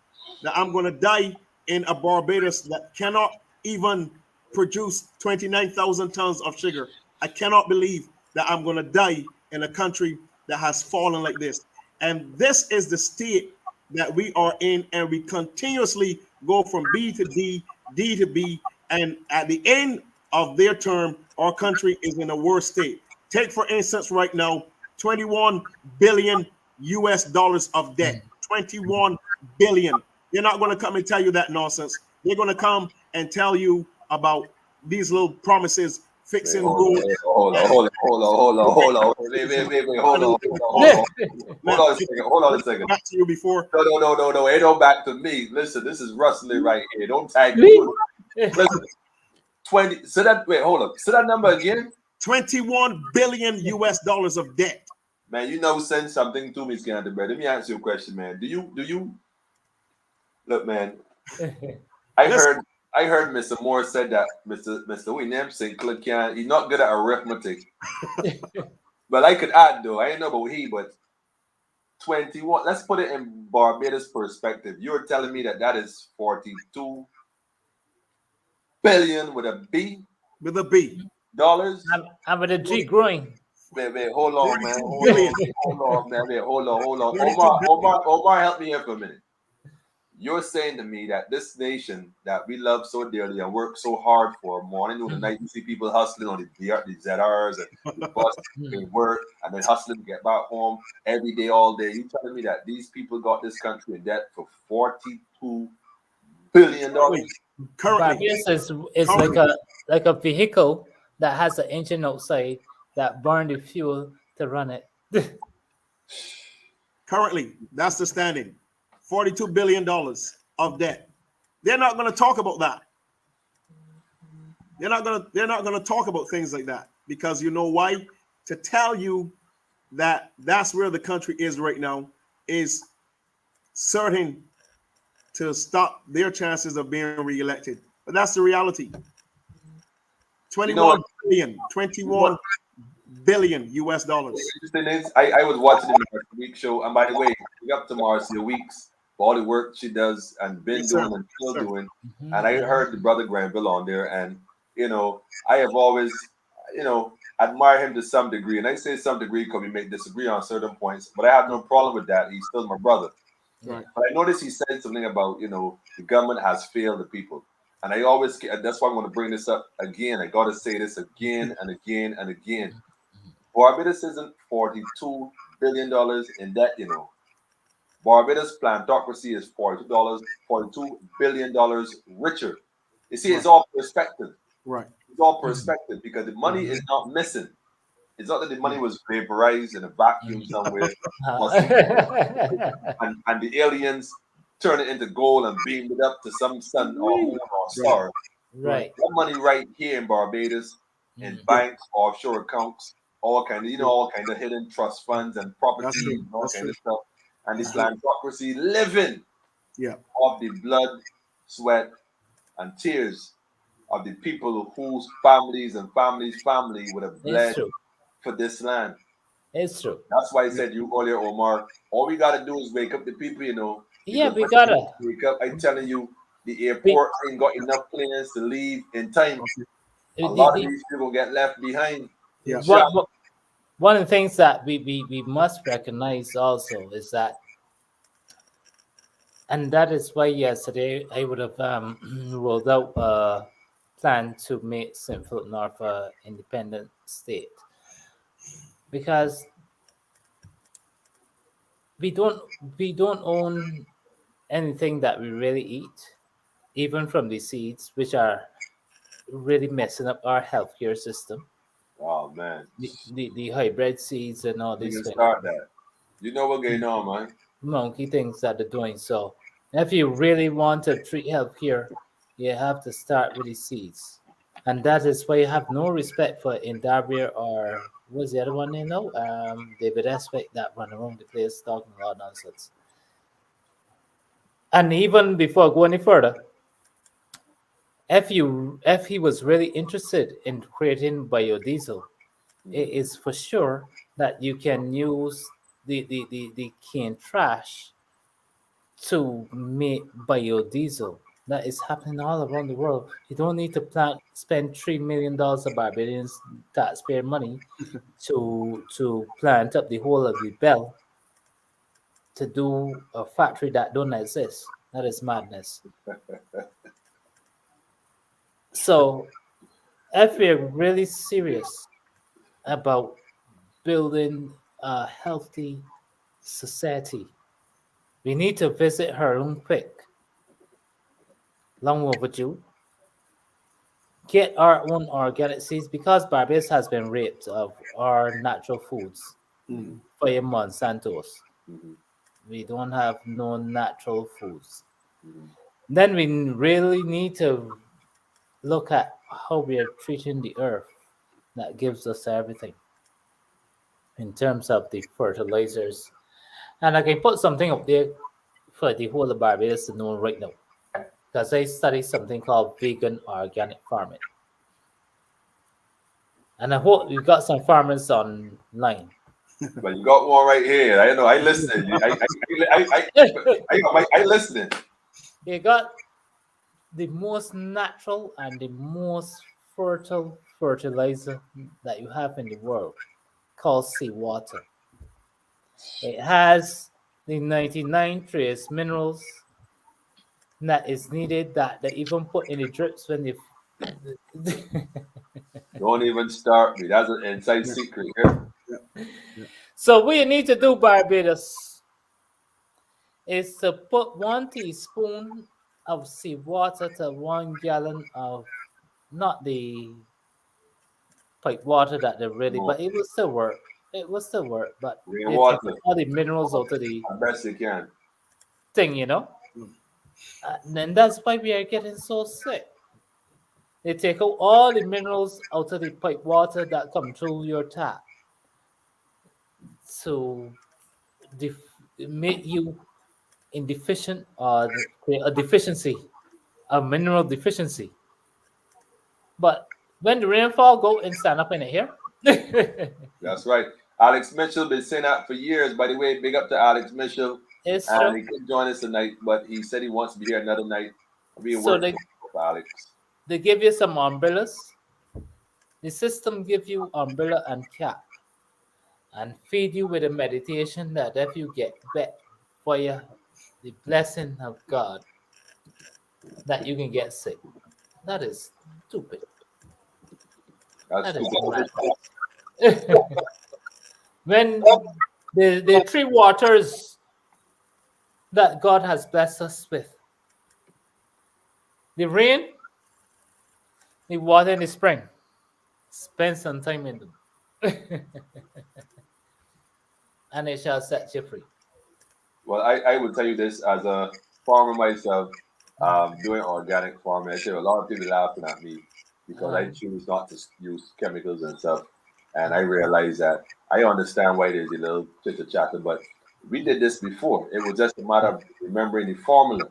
that I'm going to die in a Barbados that cannot even produce 29,000 tons of sugar. I cannot believe that I'm going to die in a country that has fallen like this. And this is the state that we are in, and we continuously go from B to D, D to B, and at the end of their term, our country is in a worse state. Take, for instance, right now, 21 billion US dollars of debt. 21 billion. They're not going to come and tell you that nonsense. They're going to come and tell you about these little promises, Wait, fixing hold roads. on, hold on. Wait, hold on. Hold on a second. Hold on a second. Back to you before. No. Ain't no back to me. Listen, this is rustling right here. Don't tag me. Listen, 20. So that wait, hold up. Say that number again. 21 billion US dollars of debt. Man, send something to me, Scanner Bread. Let me ask you a question, man. Do you look, man? I heard Mr. Moore said that Mr. William Sinclair he's not good at arithmetic. But I could add though. I ain't know about he, but 21. Let's put it in Barbados perspective. You're telling me that is 42 billion with a B? With a B. Dollars? I'm with a G growing. Wait, hold on, man. Hold on, man. Hold on. 32 billion. Omar, help me here for a minute. You're saying to me that this nation that we love so dearly and work so hard for, morning, noon, and night, you see people hustling on the ZRs and the bus, they work, and then hustling to get back home every day, all day. You telling me that these people got this country in debt for $42 billion? Currently. It's like a vehicle that has an engine outside that burn the fuel to run it. Currently, that's the standing. $42 billion of debt. They're not going to talk about that. They're not going to talk about things like that, because you know why? To tell you that that's where the country is right now is certain to stop their chances of being reelected. But that's the reality. 21 billion US dollars. Interesting is, I was watching the Marcia Weeks show, and by the way, big up to Marcia Weeks for all the work she does and been doing and still doing. And I heard the brother Granville on there, and I have always admire him to some degree, and I say some degree because we may disagree on certain points, but I have no problem with that. He's still my brother. Right. But I noticed he said something about the government has failed the people, and I always that's why I'm going to bring this up again. I got to say this again and again and again. Barbados isn't $42 billion in debt, Barbados plantocracy is $42 billion richer. You see, it's all perspective. Right. It's all perspective, because the money is not missing. It's not that the money was vaporized in a vacuum somewhere, and the aliens turn it into gold and beamed it up to some sun or moon or star. Right. That money right here in Barbados, in banks, offshore accounts, all kind of hidden trust funds and properties and all kind of stuff. And this plantocracy living off the blood, sweat, and tears of the people whose families and family would have bled for this land. It's true. That's why I said you earlier, Omar, all we gotta do is wake up the people, Yeah, we gotta wake up. I'm telling you, the We, airport ain't got enough planes to leave in time. Okay. A the, lot of the, these people get left behind. Yeah. Shot. what one of the things that we must recognize also is that, and that is why yesterday I would have rolled out a plan to make St. Philip North a independent state, because we don't we don't own anything that we really eat, even from the seeds, which are really messing up our healthcare system. Oh man, The hybrid seeds and all we these can things, start that. You know what's going on, man. monkey things that they're doing. So if you really want to treat healthcare, you have to start with the seeds. And that is why you have no respect for Indabria or what's the other one you know? David Aspect that run around the place talking a lot of nonsense. And even before going any further, if he was really interested in creating biodiesel, it Mhm. is for sure that you can use the canned trash to make biodiesel. That is happening all around the world. You don't need to spend $3 million of Barbadians taxpayer money to plant up the whole of the bell to do a factory that don't exist. That is madness. So if we're really serious about building a healthy society, we need to visit her own quick, long overdue, get our own organic seeds because Barbados has been raped of our natural foods Mhm. for your Monsantos. Mhm. We don't have no natural foods. Mhm. Then we really need to look at how we are treating the earth that gives us everything in terms of the fertilizers. And I can put something up there for the whole of Barbados to know right now because I study something called vegan organic farming. And I hope you got some farmers online. But you got one right here. I know. I listen. I listening. You got the most natural and the most fertile fertilizer that you have in the world called seawater. It has the 99 trace minerals that is needed that they even put in the drips when you. Don't even start me. That's an inside Yeah. secret here. Yeah. Yeah. So what you need to do, Barbados, is to put 1 teaspoon of seawater to 1 gallon of not the pipe water that they really, Come on. but it will still work. It will still work, but it takes Rainwater. all the minerals out of the As best you can. thing, you know. Mm. And that's why we are getting so sick. They take out all the minerals out of the pipe water that come through your tap to make you indeficient or create a deficiency, a mineral deficiency. But when the rainfall go and stand up in the here, That's right. Alex Mitchell been saying that for years. By the way, big up to Alex Mitchell. it's And true. he couldn't join us tonight, but he said he wants to be here another night. I'm being So working they with Alex. they give you some umbrellas. The system give you umbrella and cap and feed you with a meditation that if you get wet for you, the blessing of God that you can get sick. That is stupid. That's That true. is madness. When the three waters that God has blessed us with, the rain, the water, and the spring, spend some time in them, and it shall set you free. Well, I would tell you this as a farmer myself, doing organic farming. I tell you, a lot of people laughing at me because I Um, choose not to use chemicals and stuff. And I realize that I understand why there's a little chitter chatter, but we did this before. It was just a matter of remembering the formula.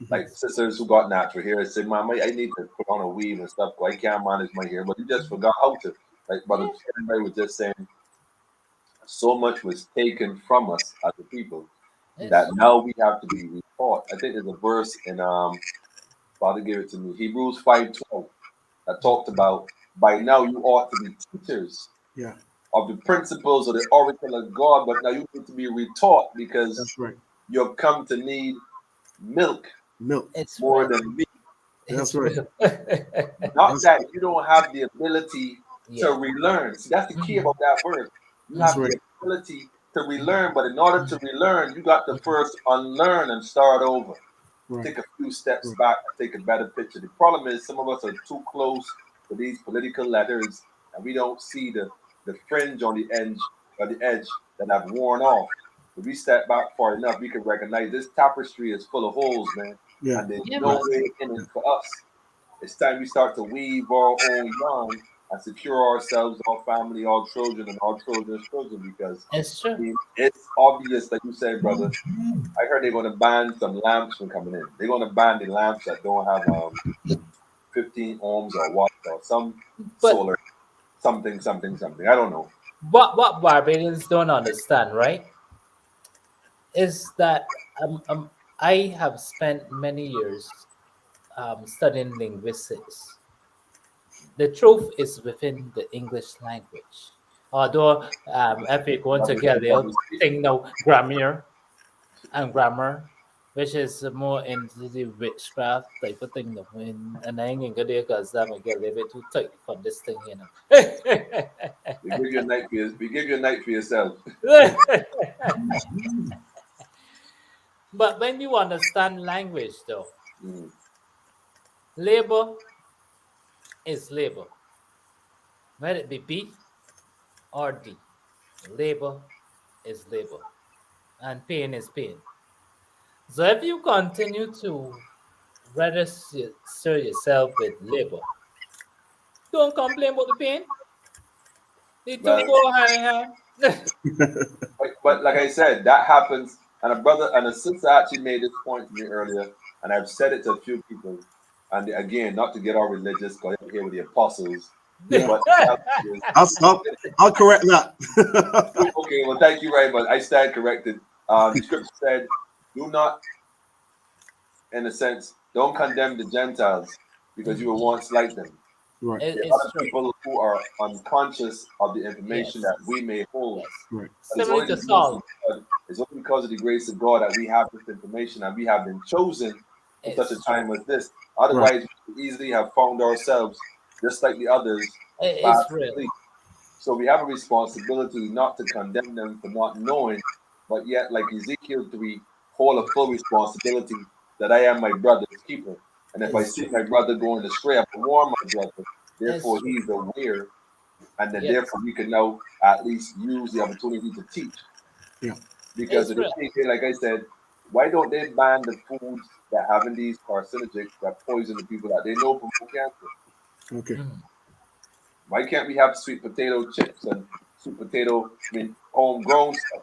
Mhm. Like sisters who got natural hair said, "Mama, I need to put on a weave and stuff. I can't manage my hair." But you just forgot how to. Like Brother yeah, Everybody was just saying, so much was taken from us as a people that it's now we have to be retaught. I think there's a verse in Father gave it to me. Hebrews 5:12 that talked about by now you ought to be teachers Yeah, of the principles of the oracle of God, but now you need to be retaught because that's right. you've come to need milk Milk. It's more real. than meat. That's It's right. real. Not That's that you don't have the ability to Yeah. relearn. See, that's the key Mhm, about that verse. You that's have mhm, right. the ability to relearn, but in order to relearn, you got to mhm. first unlearn and start over. Right. Take a few steps Right. back and take a better picture. The problem is some of us are too close to these political letters and we don't see the fringe on the edge that have worn off. If we step back far enough, we can recognize this tapestry is full of holes, man, Yeah. and there's Yeah, no man. way in it for us. It's time we start to weave our own yarn and secure ourselves, our family, our children, and our children's children because It's I true. mean, it's obvious, like you said, brother. I heard they're going to ban some lamps from coming in. They're going to ban the lamps that don't have 15 ohms or what or some But solar something something something. I don't know. what Barbadians don't understand, right, is that I have spent many years studying linguistics. The truth is within the English language. Although if you're going to Probably get should the probably speak. thing now, grammar, which is more into the witchcraft type of thing. No, and I ain't gonna because that might get a little bit too tight for this thing, you know. We give you a night for we give you a night for yourself. But when you understand language, though, Mm. labor is labor, whether it be B or D. Labor is labor, and pain is pain. So if you continue to register yourself with labor, don't complain about the pain. The two Well, go hand in hand. but like I said, that happens. And a brother and a sister actually made this point to me earlier, and I've said it to a few people. And again, not to get all religious, because I'm here with the apostles, Yeah. but the reality is, I'll correct that. okay. Well, thank you very much. I stand corrected. The scripture said, "Do not in a sense, don't condemn the Gentiles because you were once like them. Right. There are It's other true. people who are unconscious of the information Yes. that we may hold. Yes. Right. But it's Similar only to the grace of Saul. God. It's only because of the grace of God that we have this information and we have been chosen for such a It's true. time as this. Right. Otherwise, we could easily have found ourselves just like the others, It's fast real. asleep. So we have a responsibility not to condemn them for not knowing, but yet, like Ezekiel 3, hold a full responsibility that I am my brother's keeper. And if I It's see true. my brother going astray, I will warn my brother. It's Therefore, true. he is aware, and then Yes. therefore we can now at least use the opportunity to teach. Yeah. Because It's of the real. thing, like I said, why don't they ban the foods that having these carcinogens that poison the people that they know promote cancer? Okay. Mhm. Why can't we have sweet potato chips and sweet potato, I mean, homegrown stuff?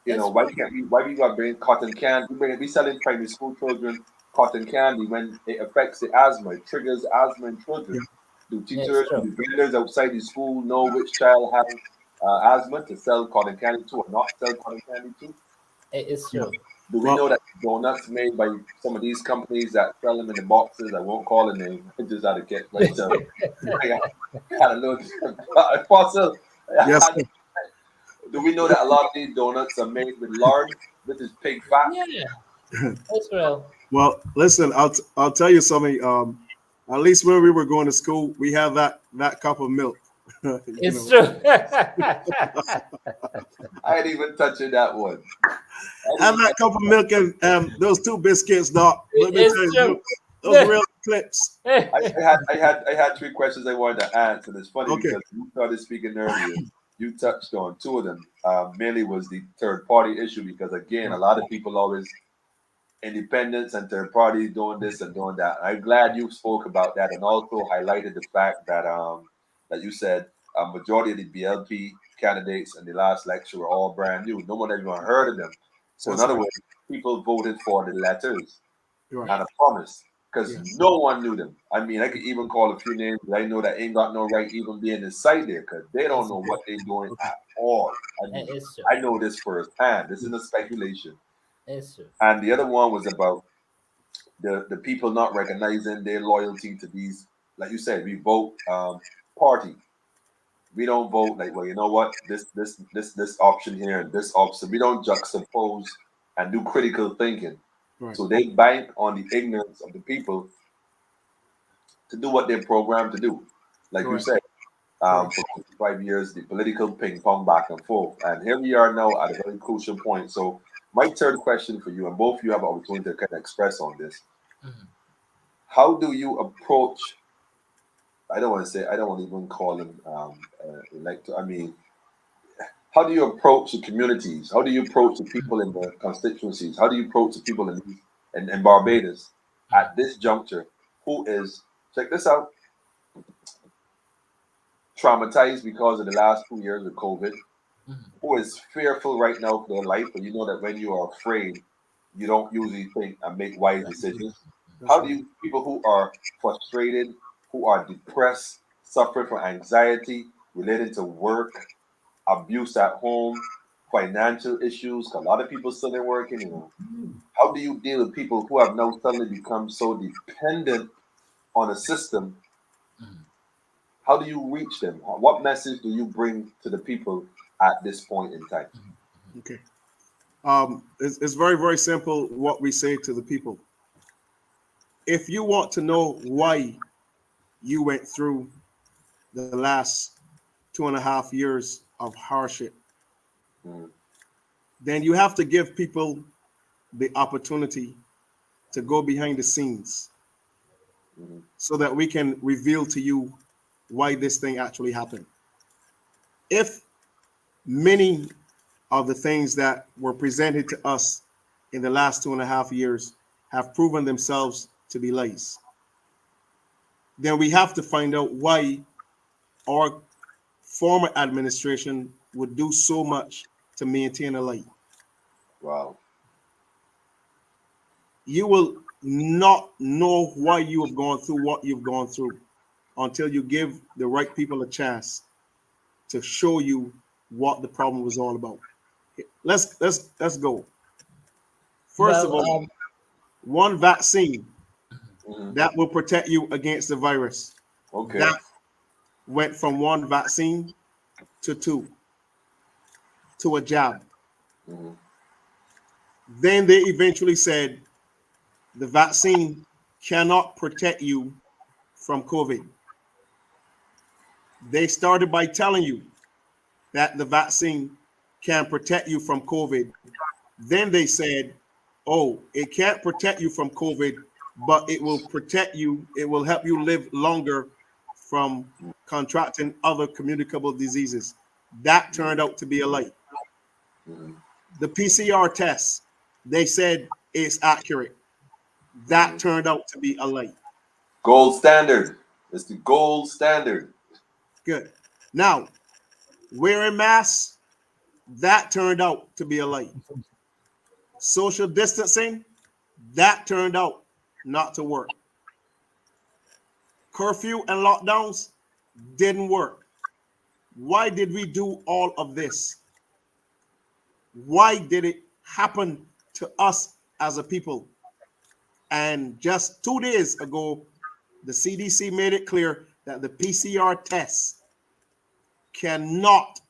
You know, It's why real. can't we? Why we got to bring cotton candy? We selling primary school children cotton candy when it affects the asthma. It triggers asthma in children. Yeah. Do It's teachers, true. do vendors outside the school know which child has asthma to sell cotton candy to or not sell cotton candy to? It's Yeah. true. Do we Well, know that donuts made by some of these companies that sell them in the boxes? I won't call a name. I just had to get, but I had a little apostle. yes, sir. Do we know that a lot of these donuts are made with lard, which is pig fat? Yeah. It's real. Well, listen, I'll tell you something. At least when we were going to school, we had that cup of milk. You It's know, true. I ain't even touching that one. I ain't and even that cup of milk and those two biscuits, doc. Let me tell It's you, true. those real clips. I had three questions I wanted to answer. And it's funny Okay. because you started speaking earlier. You touched on two of them. Mainly was the third party issue because again, a Right. lot of people always independents and third parties doing this and doing that. I'm glad you spoke about that and also highlighted the fact that you said a majority of the BLP candidates in the last lecture were all brand new. No one ever heard of them. So in That's other right. words, people voted for the letters You're right. and Yes. a promise because Yes. no one knew them. I mean, I could even call a few names that I know that ain't got no right even being inside there because they don't It's know true. what they're doing Okay. at all. I mean, It's true. I know this firsthand. This isn't a speculation. It's true. And the other one was about the people not recognizing their loyalty to these, like you said, we vote party. We don't vote like, well, you know what, this option here and this option. We don't juxtapose and do critical thinking. Right. So they bank on the ignorance of the people to do what they're programmed to do. Like you Correct. said, Correct. for 55 years, the political ping pong back and forth. And here we are now at a very crucial point. So, my third question for you, and both of you have an opportunity to kind of express on this. Mhm. How do you approach? I don't want to say, I don't want to even call them elect. I mean, how do you approach the communities? How do you approach the people in the constituencies? How do you approach the people in Barbados at this juncture who is, check this out, traumatized because of the last 2 years of COVID, Mhm. who is fearful right now for their life, but you know that when you are afraid, you don't usually think and make wise decisions. That's How do right. you people who are frustrated, who are depressed, suffering from anxiety related to work, abuse at home, financial issues? 'Cause a lot of people still ain't working. How do you deal with people who have now suddenly become so dependent on a system? Mhm. How do you reach them? What message do you bring to the people at this point in time? Okay. It's very, very simple what we say to the people. If you want to know why you went through the last 2.5 years of hardship, Mm, then you have to give people the opportunity to mm, go behind the scenes mm, so that we can reveal to you why this thing actually happened. If many of the things that were presented to us in the last 2.5 years have proven themselves to be lies, then we have to find out why our former administration would do so much to maintain a lie. wow. You will not know why you have gone through what you've gone through until you give the right people a chance to show you what the problem was all about. Let's go. First of Well, all, one vaccine Hmm. that will protect you against the virus. Okay. That went from one vaccine to two to a jab. Hmm. Then they eventually said the vaccine cannot protect you from COVID. They started by telling you that the vaccine can protect you from COVID. Then they said, oh, it can't protect you from COVID, but it will protect you, it will help you live longer from contracting other communicable diseases. That turned out to be a lie. Hmm. The PCR test, they said it's accurate. Hmm. That turned out to be a lie. Gold standard. It's the gold standard. Good. Now, wearing masks, that turned out to be a lie. Social distancing, that turned out not to work. Curfew and lockdowns didn't work. Why did we do all of this? Why did it happen to us as a people? And just 2 days ago, the CDC made it clear that the PCR test cannot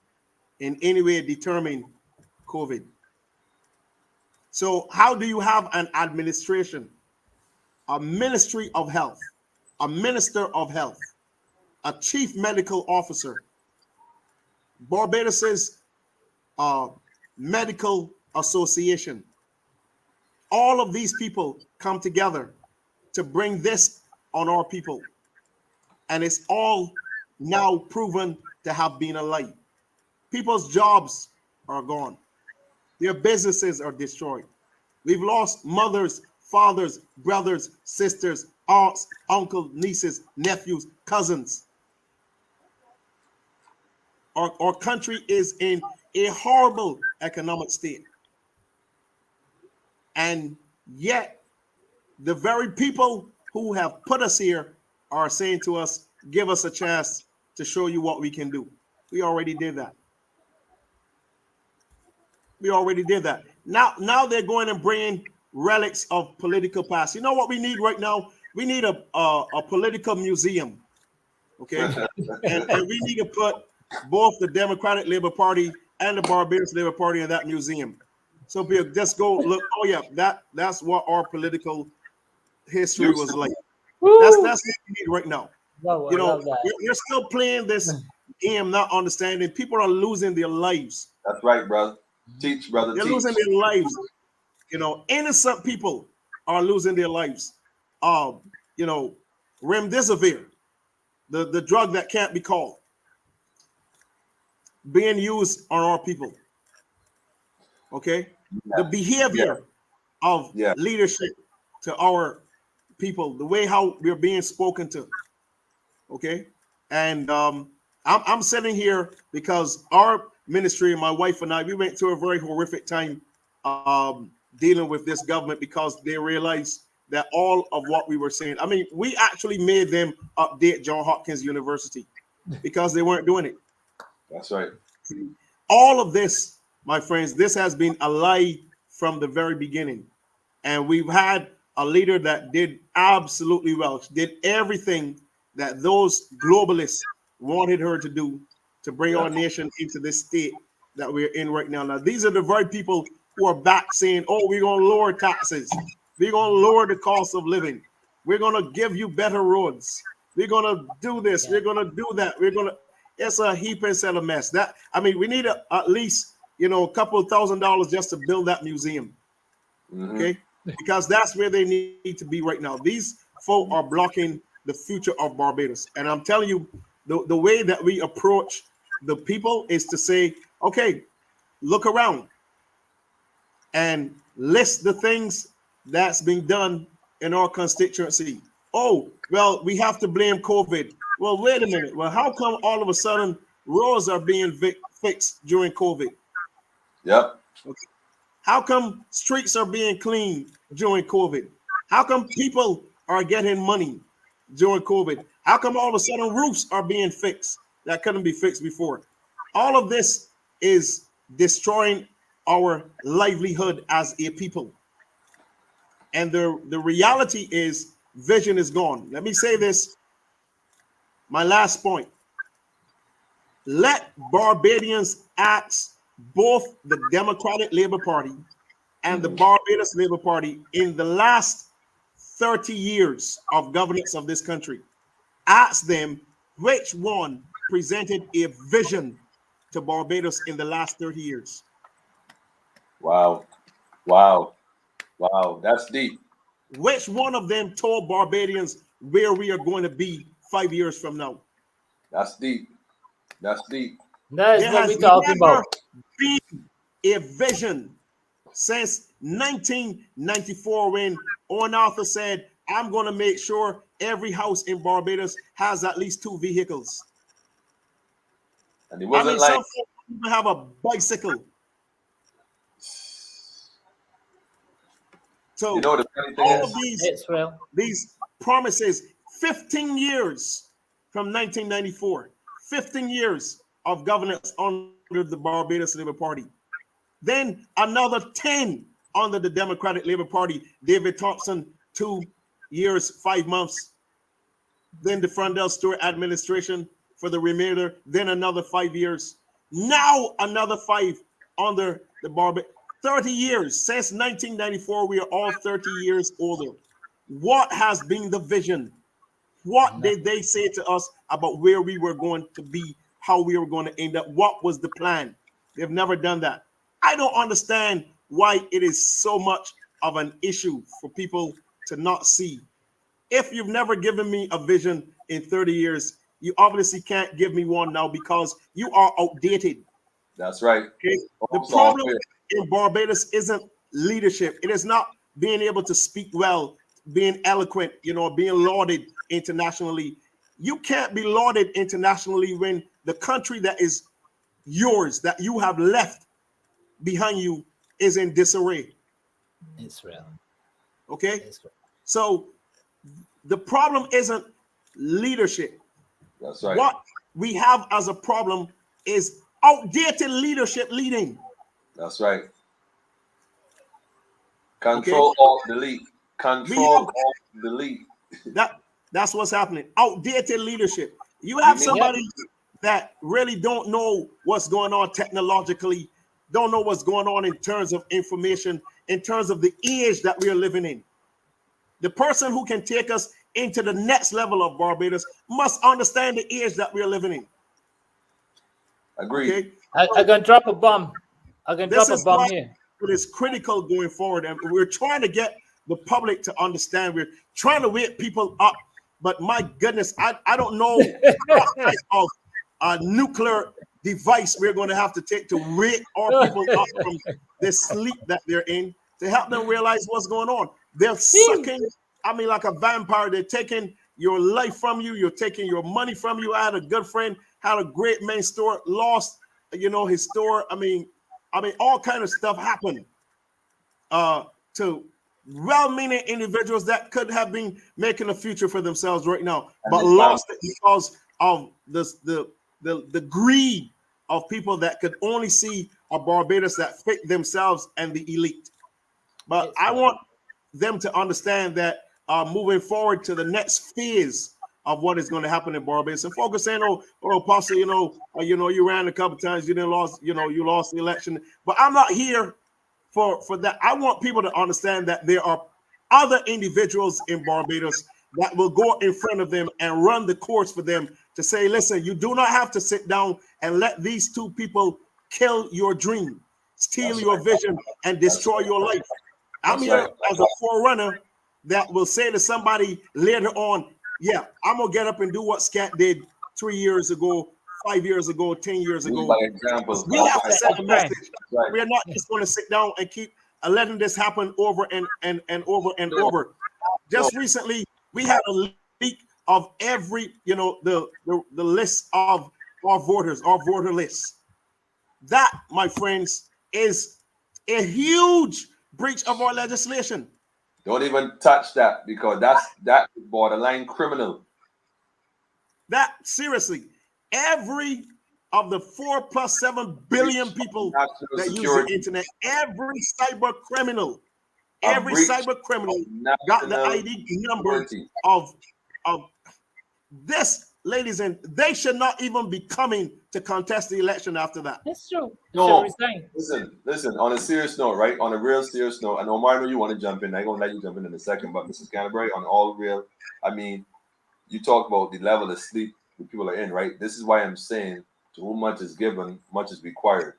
in any way determine COVID. So, how do you have an administration, a ministry of health, a minister of health, a chief medical officer, Barbados's uh, medical association? All of these people come together to bring this on our people, and it's all now proven to have been a lie. People's jobs are gone, their businesses are destroyed. We've lost mothers, fathers, brothers, sisters, aunts, uncles, nieces, nephews, cousins. Our country is in a horrible economic state. And yet, the very people who have put us here are saying to us, give us a chance to show you what we can do. We already did that. We already did that. Now they're going and bringing relics of political past. You know what we need right now? We need a political museum, okay? And we need to put both the Democratic Labour Party and the Barbados Labour Party in that museum. So people just go look. Oh yeah, that's what our political history Used was to like. be. That's Woo! what we need right now. Wow, I You know, love that. you're still playing this game, not understanding. People are losing their lives. That's right, brother. Teach, brother, They're teach. losing their lives. You know, innocent people are losing their lives. You know, remdesivir, the drug that can't be called, being used on our people. Okay, the Yeah, yeah, behavior of yeah. leadership to our people, the way how we're being spoken to. Okay, and I'm sitting here because our ministry, my wife and I, we went through a very horrific time dealing with this government because they realized that all of what we were saying. I mean, we actually made them update John Hopkins University because they weren't doing it. That's right. All of this, my friends, this has been a lie from the very beginning. And we've had a leader that did absolutely well. She did everything that those globalists wanted her to do to bring Yeah, our nation into this state that we're in right now. Now, these are the very people who are back saying, oh, we're going to lower taxes. We're going to lower the cost of living. We're going to give you better roads. We're going to do this. Yeah. We're going to do that. We're going to, it's a heap and set of mess. That, I mean, we need at least, you know, a couple of $1,000 just to build that museum. hmm, Okay, because that's where they need to be right now. These folk are blocking the future of Barbados. And I'm telling you, the way that we approach the people is to say, okay, look around and list the things that's being done in our constituency. Oh, well, we have to blame COVID. Well, wait a minute. Well, how come all of a sudden roads are being fixed during COVID? yep. Okay. How come streets are being cleaned during COVID? How come people are getting money during COVID? How come all of a sudden roofs are being fixed that couldn't be fixed before? All of this is destroying our livelihood as a people. And the reality is vision is gone. Let me say this, my last point. Let Barbadians ask both the Democratic Labour Party and the Hmm. Barbados Labour Party in the last 30 years of governance of this country. Ask them which one presented a vision to Barbados in the last 30 years. Wow, wow, wow. That's deep. Which one of them told Barbadians where we are going to be 5 years from now? That's deep. That's deep. That is There what has we're talking never about. been a vision since 1994 when Owen Arthur said, I'm going to make sure every house in Barbados has at least two vehicles. And it I wasn't mean, like, some folks even have a bicycle. you So know, the funny thing all of is, It's real. these promises, 15 years from 1994, 15 years of governance under the Barbados Labour Party. Then another 10 under the Democratic Labour Party. David Thompson, 2 years, 5 months. Then the Frondell Stewart administration for the remainder. Then another 5 years. Now another five under the Barbados. 30 years since 1994. We are all 30 years older. What has been the vision? What did Nothing. they say to us about where we were going to be, how we were going to end up? What was the plan? They've never done that. I don't understand why it is so much of an issue for people to not see. If you've never given me a vision in 30 years, you obviously can't give me one now because you are outdated. that's right. Okay. The Almost all problem fair. in Barbados isn't leadership. It is not being able to speak well, being eloquent, you know, being lauded internationally. You can't be lauded internationally when the country that is yours, that you have left behind you, is in disarray. It's real. Okay. It's real. So the problem isn't leadership. That's right. What we have as a problem is outdated leadership leading. That's right. Okay, Control Alt Delete. we Control have Alt Delete. that's what's happening. Outdated leadership. You We have need. Yep. somebody that really don't know what's going on technologically, don't know what's going on in terms of information, in terms of the age that we are living in. The person who can take us into the next level of Barbados must understand the age that we are living in. Agreed. Okay, I so can drop a bomb. I can this drop a is why bomb here. it is critical going forward, and we're trying to get the public to understand. We're trying to wake people up, but my goodness, I don't know what type of nuclear device we're going to have to take to wake our people up from this sleep that they're in, to help them realize what's going on. They're sucking, I mean, like a vampire. They're taking your life from you. You're taking your money from you. I had a good friend, had a great main store, lost, his store. I mean, all kind of stuff happened to well-meaning individuals that could have been making a future for themselves right now, And but this family. lost it because of the greed of people that could only see a Barbados that fit themselves and the elite. But It's I want them to understand that moving forward to the next phase of what is going to happen in Barbados, and folks are saying, "Oh, Apostle, you ran a couple times, you didn't lost, you lost the election." But I'm not here for that. I want people to understand that there are other individuals in Barbados that will go in front of them and run the course for them to say, "Listen, you do not have to sit down and let these two people kill your dream, steal That's your right. vision, and That's destroy right. your life." I'm That's here right. as a forerunner that will say to somebody later on, "Yeah, I'm gonna get up and do what Scat did 3 years ago, 5 years ago, 10 years Lead by ago." example. We have to send a friend. message. That's right. We're not just going to sit down and keep letting this happen over and over and No, over. no. Just recently, we had a leak of every, the list of our voter list. That, my friends, is a huge breach of our legislation. Don't even touch that because that borderline criminal. That seriously, every of the 4+7 billion Breach people of national that use the security. internet, A every breach cyber criminal of got the national ID number security. of this, ladies, and they should not even be coming to contest the election after that. It's true. It should No, resign. listen. On a serious note, right? On a real serious note, I know Mario, you want to jump in. I'm gonna let you jump in a second, but Mrs. Canterbury, on all real, I mean, you talk about the level of sleep that people are in, right? This is why I'm saying, to whom much is given, much is required.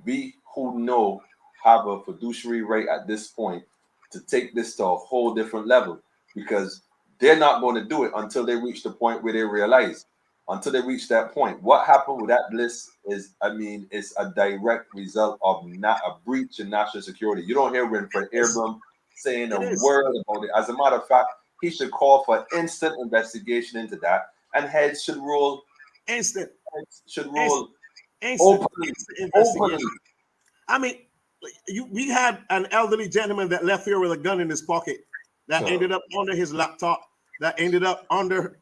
We who know have a fiduciary right at this point to take this to a whole different level because they're not going to do it until they reach the point where they realize. Until they reach that point, what happened with that list is, I mean, it's a direct result of not a breach in national security. You don't hear Winfred Yes, Abram saying a it is word about it. As a matter of fact, he should call for instant investigation into that, and heads should rule. instant, Heads should instant, rule instant, openly, instant openly. investigation. I mean, we had an elderly gentleman that left here with a gun in his pocket that So, ended up under his laptop, that ended up under.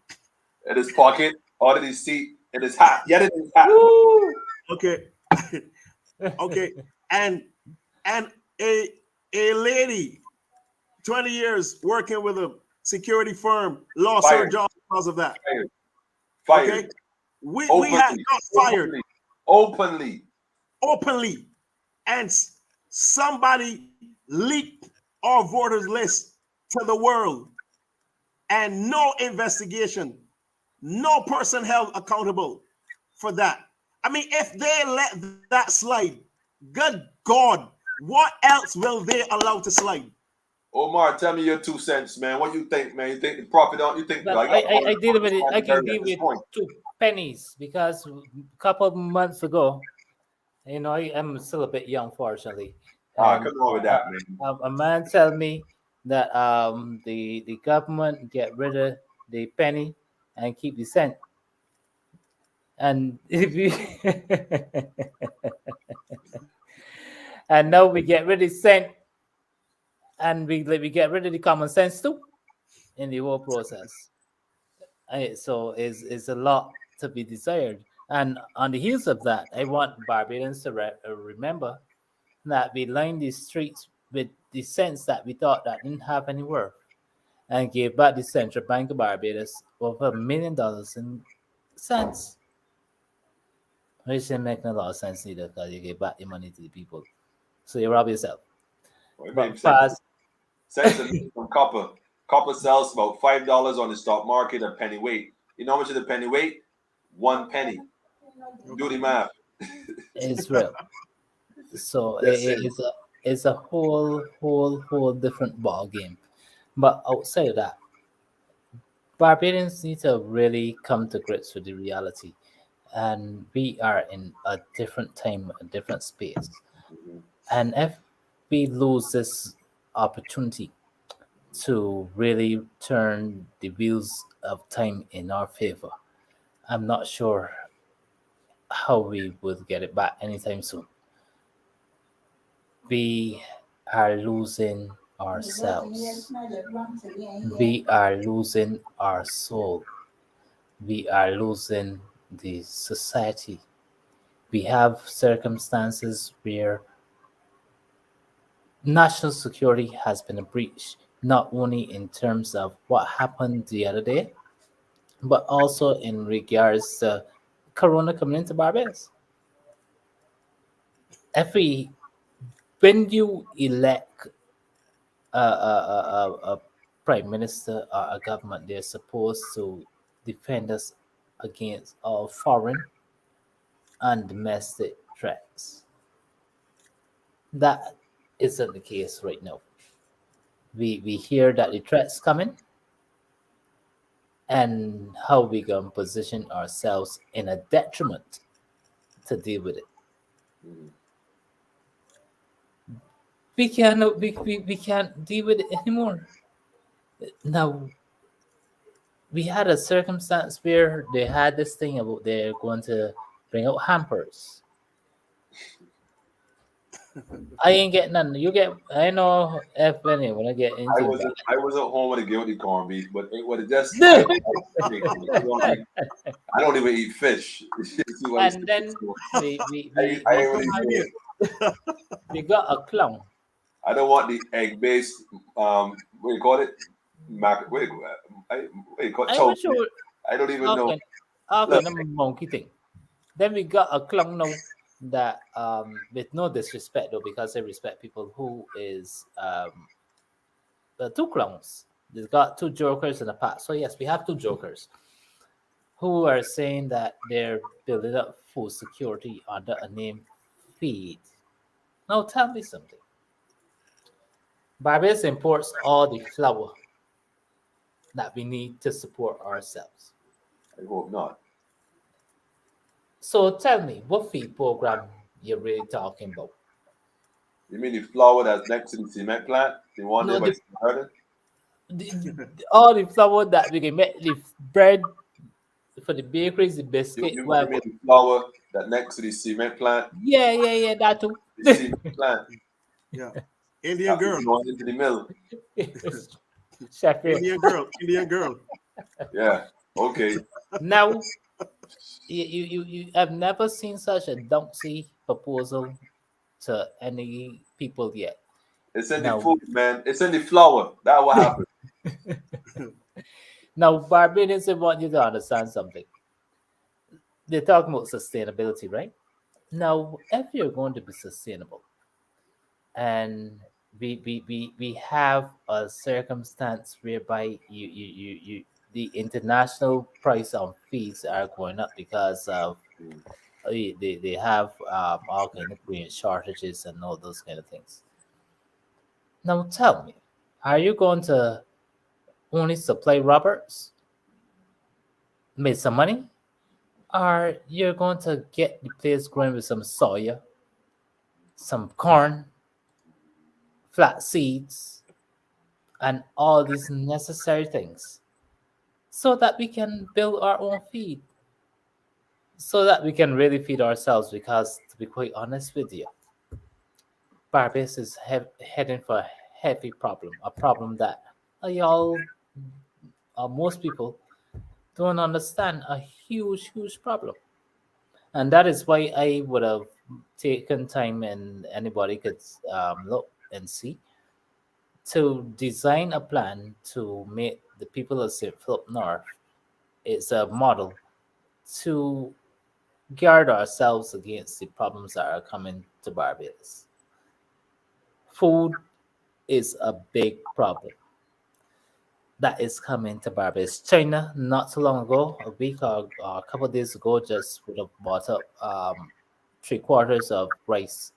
in his pocket, under his seat, in his hat. Yet in his hat. Woo! Okay, okay, and and a a lady, 20 years working with a security firm, lost her Fired, job because of that. fired, Okay, fired. we had Openly, not fired openly, openly. openly, and somebody leaked our voters list to the world, and no investigation, no person held accountable for that. I mean, if they let that slide, good God, what else will they allow to slide? Omar, tell me your 2 cents, man. What you think, man? You think the profit on? You think Well, I got all I deal with it. I can at deal this with point? 2 pennies because a couple of months ago, I'm still a bit young, fortunately, Ah, and come on with that, man. a man tell me that the government get rid of the penny and keep the cent, and if you and now we get rid of cent and we get rid of the common sense too in the whole process. So is a lot to be desired. And on the heels of that, I want Barbadians to remember that we line the streets with the cents that we thought that didn't have any worth and gave back the Central Bank of Barbados over $1 million in cents. Which didn't make a lot of sense either because you gave back the money to the people. So you rob yourself. Well, it But made sense. fast, Sense to me from copper. Copper sells about $5 on the stock market a penny weight. You know how much is a penny weight? 1 penny. Do the math. it's real. So That's it. it's a whole different ball game. But outside of that, Barbadians need to really come to grips with the reality, and we are in a different time, a different space. Mhm. And if we lose this opportunity to really turn the wheels of time in our favor, I'm not sure how we will get it back anytime soon. We are losing ourselves. We are losing our soul. We are losing the society. We have circumstances where national security has been breached, not only in terms of what happened the other day, but also in regards to Corona coming into Barbados. Every when you elect a prime minister or a government, they're supposed to defend us against all foreign and domestic threats. That isn't the case right now. We hear that the threats coming and how we can position ourselves in a detriment to deal with it. Mhm. We can't deal with it anymore. Now we had a circumstance where they had this thing about they're going to bring out hampers. I ain't getting none. You get I know if any when I get I into was that. I was at home with a guilty corned beef, but it would have just I don't like steak. I don't even eat fish. See what he's And then I we ain't really Come doing here. it. we got a clown. I don't want the egg based what do you call it? What do you, what do you call it? I'm Chow not mein. sure I don't even know. okay, okay, Look, the monkey thing. Then we got a clown now that with no disrespect though, because I respect people who is the two clowns. They've got two jokers in the past. So yes, we have two jokers who are saying that they're building up food security under a name feed. Now tell me something. Barbados imports all the flour that we need to support ourselves. I hope not. So tell me, what feed program you're really talking about? You mean the flour that's next to the cement plant? The one there No, by Garden? all the flour that we can make the bread for the bakeries, the You, biscuit, you, you whatever. mean the flour that next to the cement plant? Yeah, that too. The cement plant Yeah. Indian that be girl. going into the mill. Chef here. Indian girl. Indian girl. Yeah. Okay. Now, you have never seen such a donkey proposal to any people yet. It's in the Now, food, man. It's in the flour. That what happened. now, Barbadians, I want you to understand something. They're talking about sustainability, right? Now, if you're going to be sustainable, and we have a circumstance whereby the international price on fees are going up because of Mm. they have all kind of grain shortages and all those kind of things. Now tell me, are you going to only supply rubbers, make some money, or you're going to get the place growing with some soya, some corn, flat seeds, and all these necessary things so that we can build our own feed, so that we can really feed ourselves? Because to be quite honest with you, Barbados is heading for a heavy problem, a problem that y'all, most people don't understand, a huge problem. And that is why I would have taken time and anybody could look and see. to design a plan to make the people of St. Philip North is a model to guard ourselves against the problems that are coming to Barbados. Food is a big problem that is coming to Barbados. China, not too long ago, a week or a couple of days ago, just would have bought up 3 quarters of rice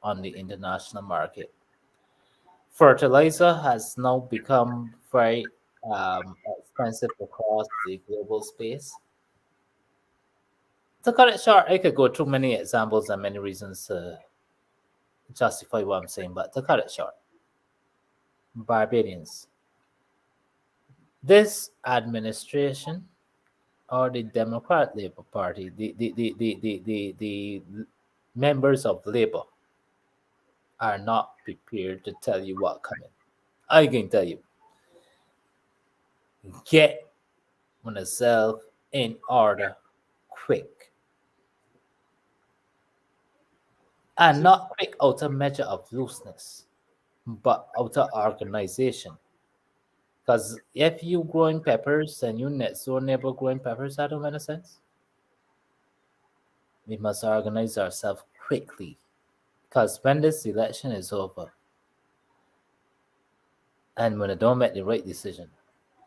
on the international market. Fertilizer has now become very expensive across the global space. To cut it short, I could go through many examples and many reasons to justify what I'm saying, but to cut it short, Barbadians, this administration or the Democrat Labour Party, the members of Labour are not prepared to tell you what coming. I can tell you, get yourself in order quick. And not quick out of measure of looseness, but out of organization. Because if you growing peppers and you next door neighbor growing peppers, that don't make sense. We must organize ourselves quickly. Because when this election is over, and when I don't make the right decision,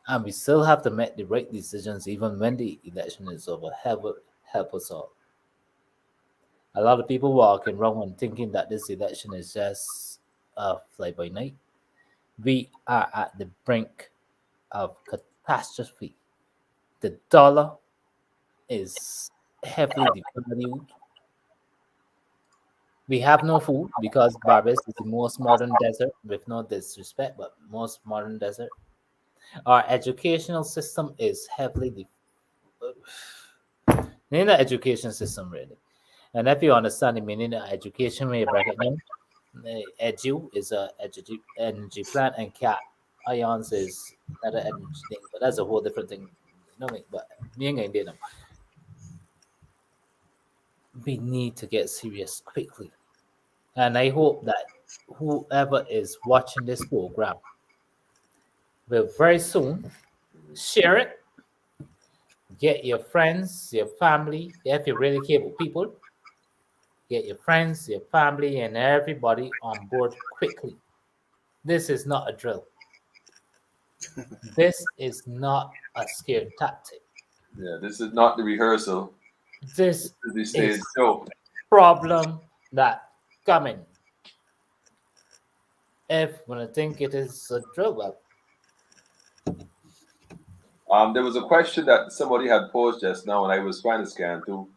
and we still have to make the right decisions even when the election is over, help us all. A lot of people walking around and thinking that this election is just a fly by night. We are at the brink of catastrophe. The dollar is heavily devalued. We have no food because Barbados is the most modern desert, with no disrespect, but most modern desert. Our educational system is heavily in the education system really. And if you understand the meaning of education, when you break it down, edu is a energy plan, and cat ions is another energy thing, but that's a whole different thing. You know me, but me and India, we need to get serious quickly. And I hope that whoever is watching this program will very soon share it. Get your friends, your family, if you really care about people, get your friends, your family, and everybody on board quickly. This is not a drill. This is not a scare tactic. Yeah, this is not the rehearsal. This This is the is stage show. problem that coming. If when I think it is a drill, well, There was a question that somebody had posed just now, and I was trying to scan through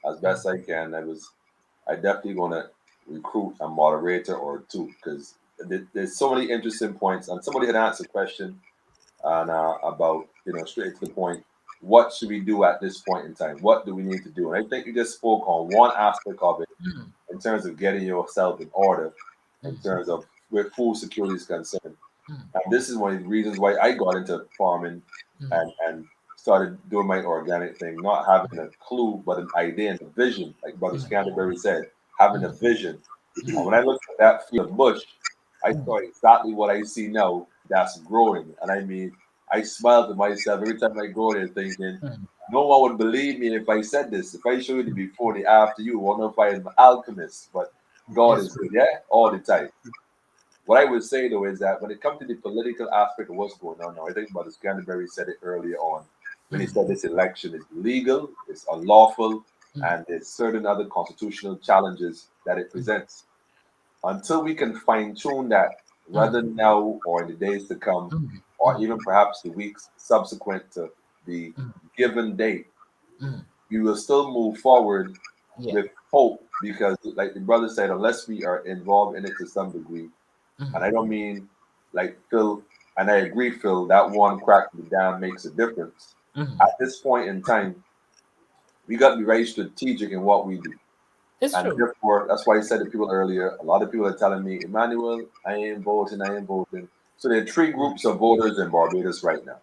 as best I can. I definitely going to recruit a moderator or two because there's so many interesting points. And somebody had asked a question and about straight to the point. What should we do at this point in time? What do we need to do? And I think you just spoke on one aspect of it mm, in terms of getting yourself in order, in mm, terms of where food security is concerned. mm, And this is one of the reasons why I got into farming mm, and started doing my organic thing, not having a clue, but an idea and a vision, like Brother mm, Canterbury said, having a mm, vision. And mm, when I looked at that field of bush, I mm, saw exactly what I see now that's growing. And I mean, I smile to myself every time I go there thinking, mm, no one would believe me if I said this. If I showed you the before, the after, you won't know if I am an alchemist. But God it's is good, yeah, all the time. What I would say though is that when it comes to the political aspect of what's going on now, I think Brother Canterbury said it earlier on when he mm, said this election is illegal, it's unlawful, mm, and there's certain other constitutional challenges that it mm, presents. Until we can fine tune that, mm, whether now or in the days to come, mm, or mm, even perhaps the weeks subsequent to the mm, given date, mm. we will still move forward Yeah. with hope because, like the brother said, unless we are involved in it to some degree, and Mm, I don't mean like Phil, and I agree, Phil, that one crack in the dam makes a difference. mm. At this point in time, we got to be very strategic in what we do. It's And true. therefore, that's why I said to people earlier, a lot of people are telling me, Emmanuel, I ain't voting, I ain't voting. So there are three groups of voters in Barbados right now.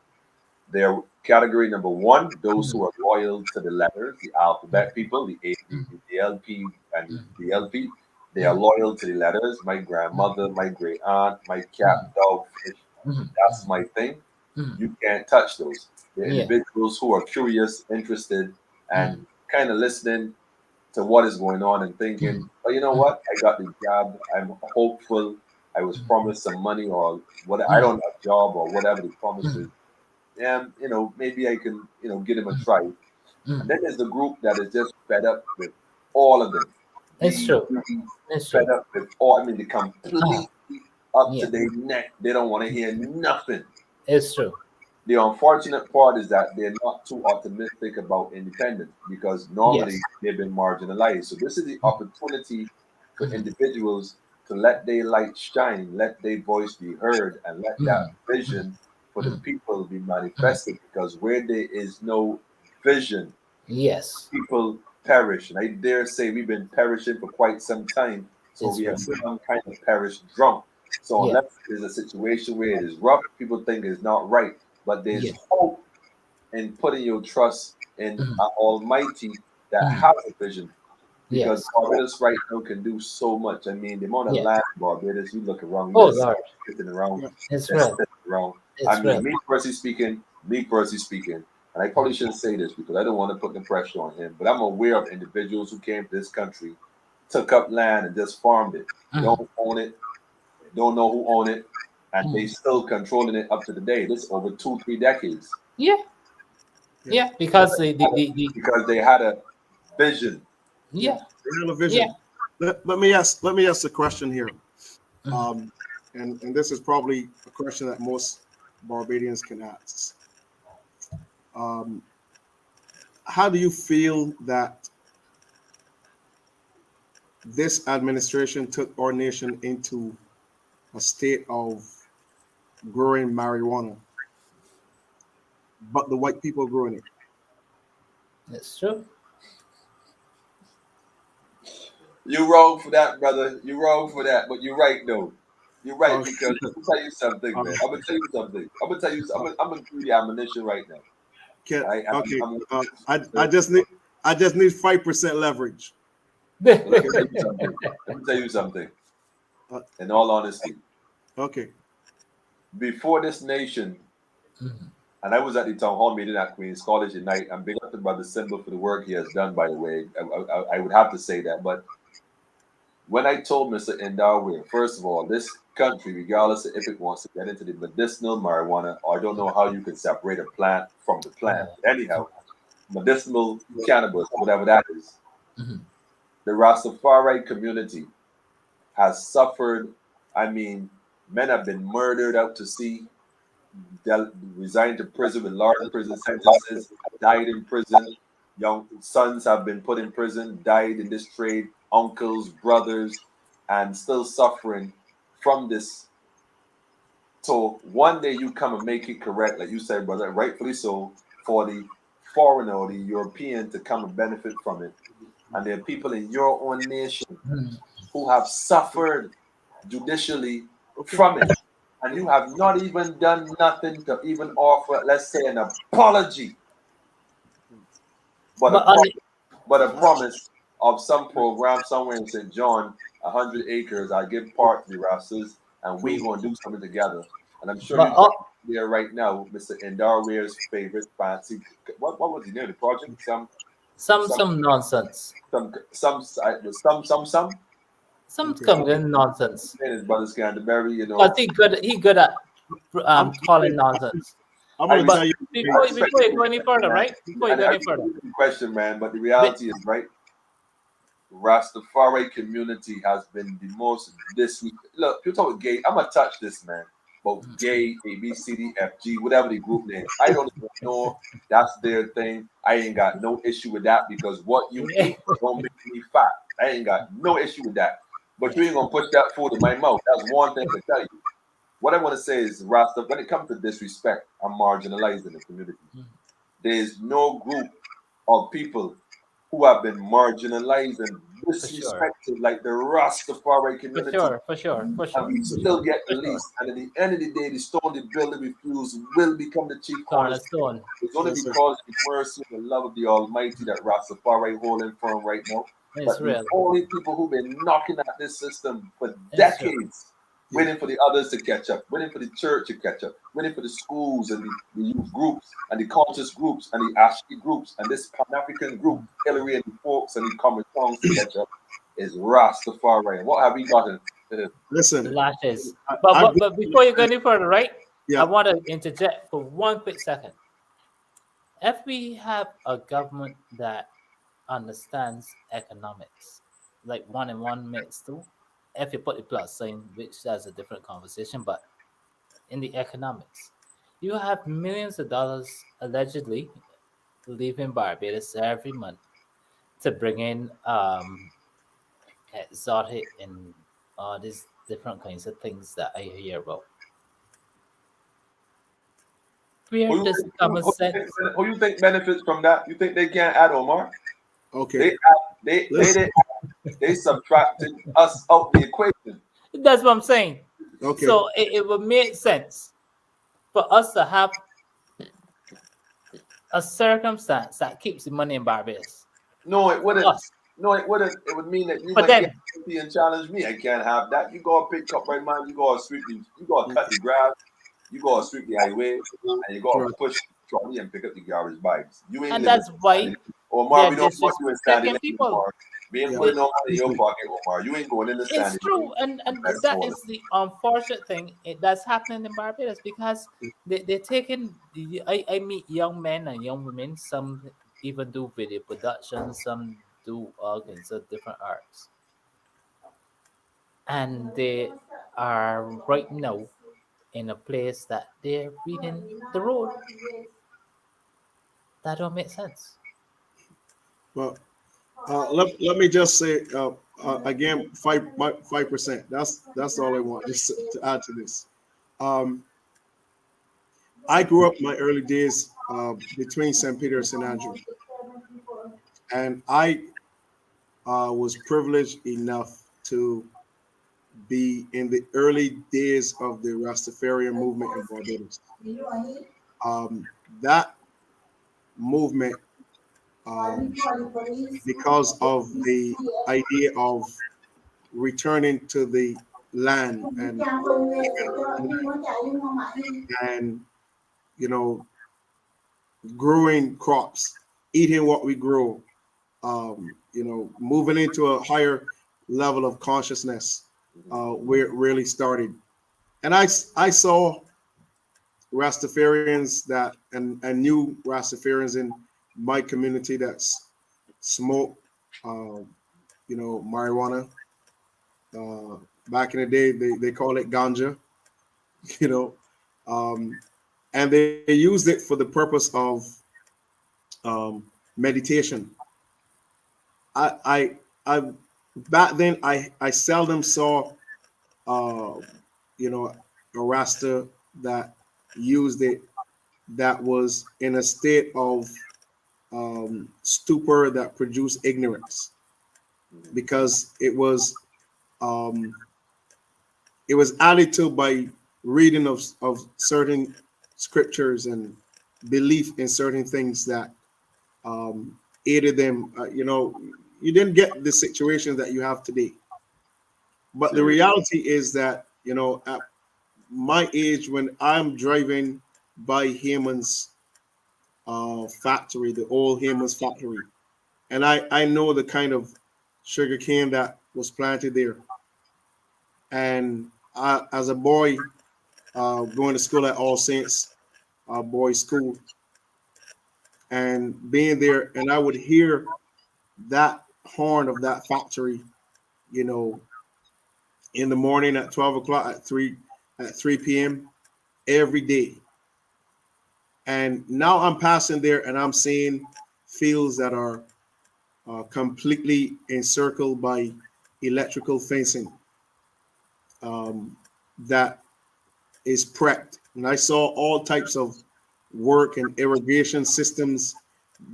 They're category number one, those who Mm, are loyal to the letters, the mm, alphabet people, the A, mm, the LP, and mm, the LP. They are loyal to the letters. My grandmother, my great aunt, my cat, dog, fish. That's my thing. Mm. You can't touch those. They're Yeah. individuals who are curious, interested, and Mm. kind of listening to what is going on and thinking, Mm. oh, you know Mm. what? I got the job. I'm hopeful. I was promised some money or what I Mm. don't have a job or whatever the promise Mm. is. And maybe I can, give them a try. And Mm. then there's the group that is just fed up with all of them. It's B, true. B, It's fed true. up with all. I mean, they completely Ah, up to yeah. their neck. They don't want to hear nothing. It's true. The unfortunate part is that they're not too optimistic about independence because normally Yes. they've been marginalized. So this is the Mm. opportunity for Mm. individuals to let their light shine, let their voice be heard, and let that Mm. Mm. vision for the Mm. people be Mm. manifested. Because where there is no vision, Yes. people perish. And I dare say we've been perishing for quite some time. So It's we true. have become kind of perished drunk. So Yeah. unless there's a situation where it is rough, people think it's not right. But there's Yeah. hope in putting your trust in Mm. an Almighty that Mm. has a vision. Because Yes. Barbados right now can do so much. I mean, the amount of Yeah. land in Barbados, you look around, you Oh just Lord. sitting around, Yeah. It's just real. sitting around. I It's mean, real. me personally speaking, and I probably shouldn't say this because I don't want to put the pressure on him, but I'm aware of individuals who came to this country, took up land and just farmed it. They Mm. don't own it, they don't know who own it, and they Mm. still controlling it up to the day. This over 2, 3 decades. Yeah. Yeah. Yeah. Because Because they had a vision. Yeah. yeah. Real Yeah. vision. Let me ask the question here. Mm. Um, and this is probably a question that most Barbadians can ask. Um, how do you feel that this administration took our nation into a state of growing marijuana, but the white people growing it? It's true. You wrong for that, brother. You wrong for that. But you're right, though. You're right Uh, because let me tell you something, uh, man. I'm gonna tell you something. I'm gonna tell you. I'm gonna give you the ammunition right now. I, I'm, okay. I'm, I just need 5% leverage. so let me tell you something. Let me tell you something. Uh, In all honesty, okay. before this nation, Mhm. and I was at the town hall meeting at Queen's College tonight. I'm big up to Brother Simba for the work he has done. By the way, I would have to say that. But when I told Mr. Indarware, first of all, this country, regardless of if it wants to get into the medicinal marijuana, or I don't know how you can separate a plant from the plant. Anyhow, medicinal cannabis, whatever that is, Mhm. the Rastafari community has suffered. I mean, men have been murdered out to sea, resigned to prison with large prison sentences, died in prison. Young sons have been put in prison, died in this trade, uncles, brothers, and still suffering from this. So one day you come and make it correct, like you said, brother, rightfully so, for the foreigner or the European to come and benefit from it. And there are people in your own nation Mhm. who have suffered judicially Okay. from it. And you have not even done nothing to even offer, let's say, an apology, but a But on pro- the, but a promise of some program somewhere in St. John, 100 acres. I give part to the Rastas, and we True. gonna do something together. And I'm sure but you got there right now, Mr. Indarware's favorite fancy. What was the name of the project? Some some nonsense. some. Some Okay. Cumberland nonsense. And his brother Scanterbury, Because he good at I'm, calling nonsense. I'm I going to But tell you. respect, I Hey, respect before you the go any further, man, right? Before you and go I any respect further, the question, man. But the but, reality is, right? Rastafari community has been the most this week. Look, you talk about gay. I'm gonna touch this, man. But gay, A B C D F G, whatever the group name. I don't even know. That's their thing. I ain't got no issue with that because what you yeah, eat don't make me fat. I ain't got no issue with that. But yeah. you ain't gonna push that food in my mouth. That's one thing to tell you. What I want to say is, Rasta, when it comes to disrespect, I'm marginalized in the community. Mm. There's no group of people who have been marginalized and For sure. disrespected, like the Rastafari For community, sure. For sure. For and sure. we For still sure. get For sure. released. And at the end of the day, the stone the builder refused will become the chief cornerstone. Cornerstone. It's only Yes, sir. because of the mercy and the love of the Almighty that Rastafari holding firm right now. It's But the real. only people who've been knocking at this system for It's true. decades, Yeah. waiting for the others to catch up, waiting for the church to catch up, waiting for the schools and the youth groups and the conscious groups and the Ashki groups and this Pan African group, Hillary and the folks and the common tongues to catch up, is Rastafari. And what have we gotten? The Listen, lashes. I grew But before you go any further, right? I yeah. want to interject for one quick second. If we have a government that understands economics, like 1 and 1 makes 2, if you put the plus sign, which that's a different conversation, but in the economics, you have millions of dollars allegedly leaving Barbados every month to bring in exotic and all these different kinds of things that I hear about. Where Who you does think, common sense? who you think benefits from that? You think they can't add Omar? Okay. They Listen. they subtracted us out the equation. That's what I'm saying. Okay. So it would make sense for us to have a circumstance that keeps the money in Barbados. No, it For wouldn't. us. No, it wouldn't. It would mean that you For might get them. guilty and challenge me. I can't have that. You go pick up right man. You go sweep the. You go cut the grass. You go sweep the highway, and you go Right. push the trolley and pick up the garbage bags. You ain't And living. that's why Omar, they're we don't want you in standing disrespecting lane, people. Omar. We ain't Yeah. putting The- no money in your Listen. pocket, Omar. You ain't going in the It's standing lane. true, and That's that all. is the unfortunate thing that's happening in Barbados because they're taking. I meet young men and young women. Some even do video production. Some do all kinds of different arts, and they are right now in a place that they're reading the road. That don't make sense. Well, let me just say again 5%. That's all I want just to add to this. Um, I grew up my early days between St. Peter and St. Andrew, and I was privileged enough to be in the early days of the Rastafarian movement in Barbados. Um, that movement, um, because of the idea of returning to the land and you know growing crops, eating what we grow, moving into a higher level of consciousness, where it really started. And I saw Rastafarians and new Rastafarians in my community that smoke, uh, marijuana. Uh, Back in the day, they call it ganja, you know, um, and they used it for the purpose of meditation. I, I, I back then I seldom saw, uh, a Rasta that used it that was in a state of stupor that produced ignorance because um, it was added to by reading of certain scriptures and belief in certain things that aided them. You didn't get the situations that you have today. But the Serious. reality is that, at my age, when I'm driving by Heyman's factory, the old Heyman's factory, and I know the kind of sugar cane that was planted there. And as a boy, going to school at All Saints Boys School, and being there, and I would hear that horn of that factory, you know, in the morning at 12 o'clock, at 3 p.m. every day. And now I'm passing there and I'm seeing fields that are completely encircled by electrical fencing, that is prepped. And I saw all types of work and irrigation systems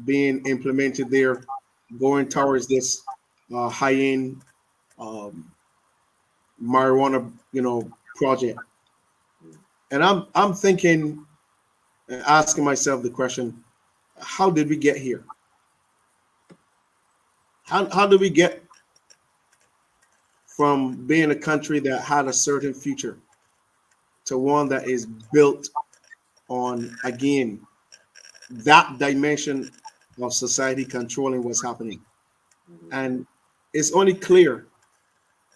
being implemented there. going towards this high-end um, marijuana, project. And I'm thinking, asking myself the question, how did we get here? How did we get from being a country that had a certain future to one that is built on, again, that dimension of society controlling what's happening? And it's only clear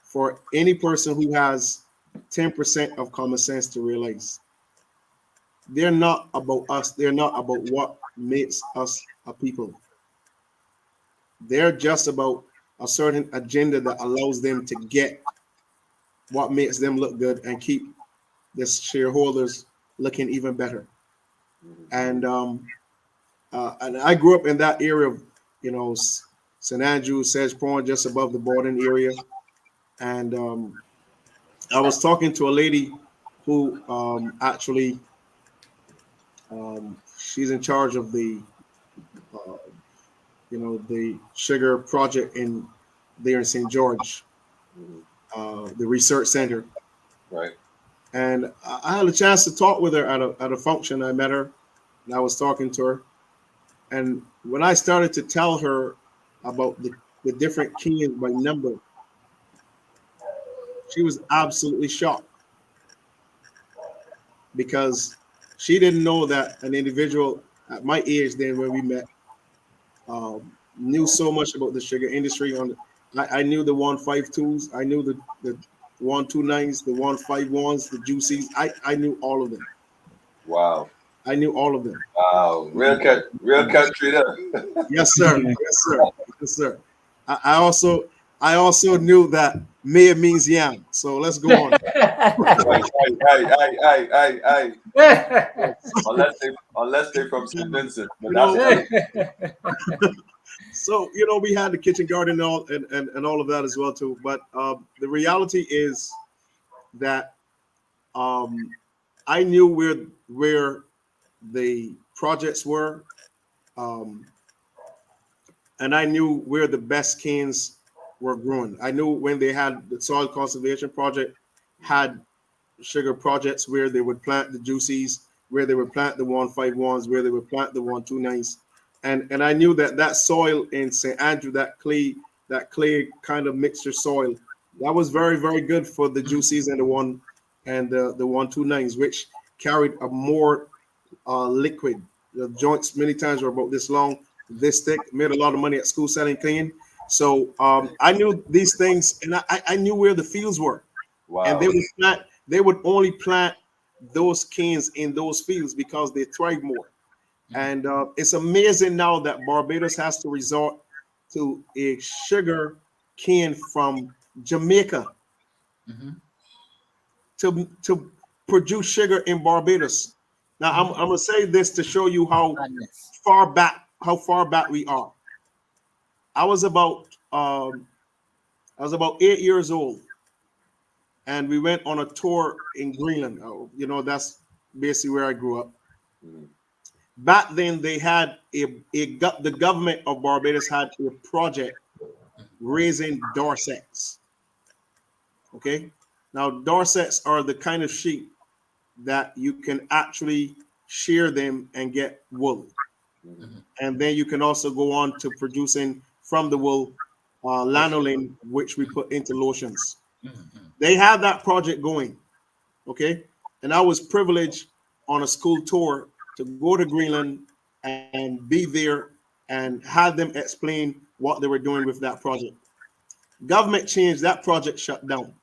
for any person who has 10% of common sense to realize they're not about us. They're not about what makes us a people. They're just about a certain agenda that allows them to get what makes them look good and keep the shareholders looking even better. And and I grew up in that area of, St. Andrew, Sedge Point, just above the Borden area. And I was talking to a lady who actually she's in charge of uh, the sugar project in there in St. George, the research center. Right. And I had a chance to talk with her at a function. I met her, and I was talking to her. And when I started to tell her about the different keys by number, she was absolutely shocked because she didn't know that an individual at my age then when we met knew so much about the sugar industry. I knew the 152s, I knew the 129s, the 151s, the juicies. I knew all of them. Wow. I knew all of them. Wow. Real country there. Yes, sir. Yes, sir. Yes, sir. I also knew that Maya means yam. So let's go on. Hey. Unless they from St. Vincent, but You know, that's so we had the kitchen garden and all of that as well too. But the reality is that I knew where the projects were, um, and I knew where the best canes were grown. I knew when they had the soil conservation project had sugar projects where they would plant the juicies, where they would plant the 151s, where they would plant the 129s. And I knew that soil in St. Andrew, that clay kind of mixture soil, that was very, very good for the juicies and the 129s, which carried a more liquid. The joints many times were about this long, this thick, made a lot of money at school selling clean. So I knew these things, and I knew where the fields were. And wow. they would only plant those canes in those fields because they thrive more. And it's amazing now that Barbados has to resort to a sugar cane from Jamaica to produce sugar in Barbados. Now I'm gonna say this to show you Madness. far back we are. I was about um, I was about 8 years old, and we went on a tour in Greenland. That's basically where I grew up. Mhm. Back then, they had the government of Barbados had a project raising Dorsets. Okay, now Dorsets are the kind of sheep that you can actually shear them and get wool, and then you can also go on to producing from the wool lanolin, which we put into lotions. They had that project going. Okay, and I was privileged on a school tour to go to Greenland and be there and had them explain what they were doing with that project. Government changed, that project shut down.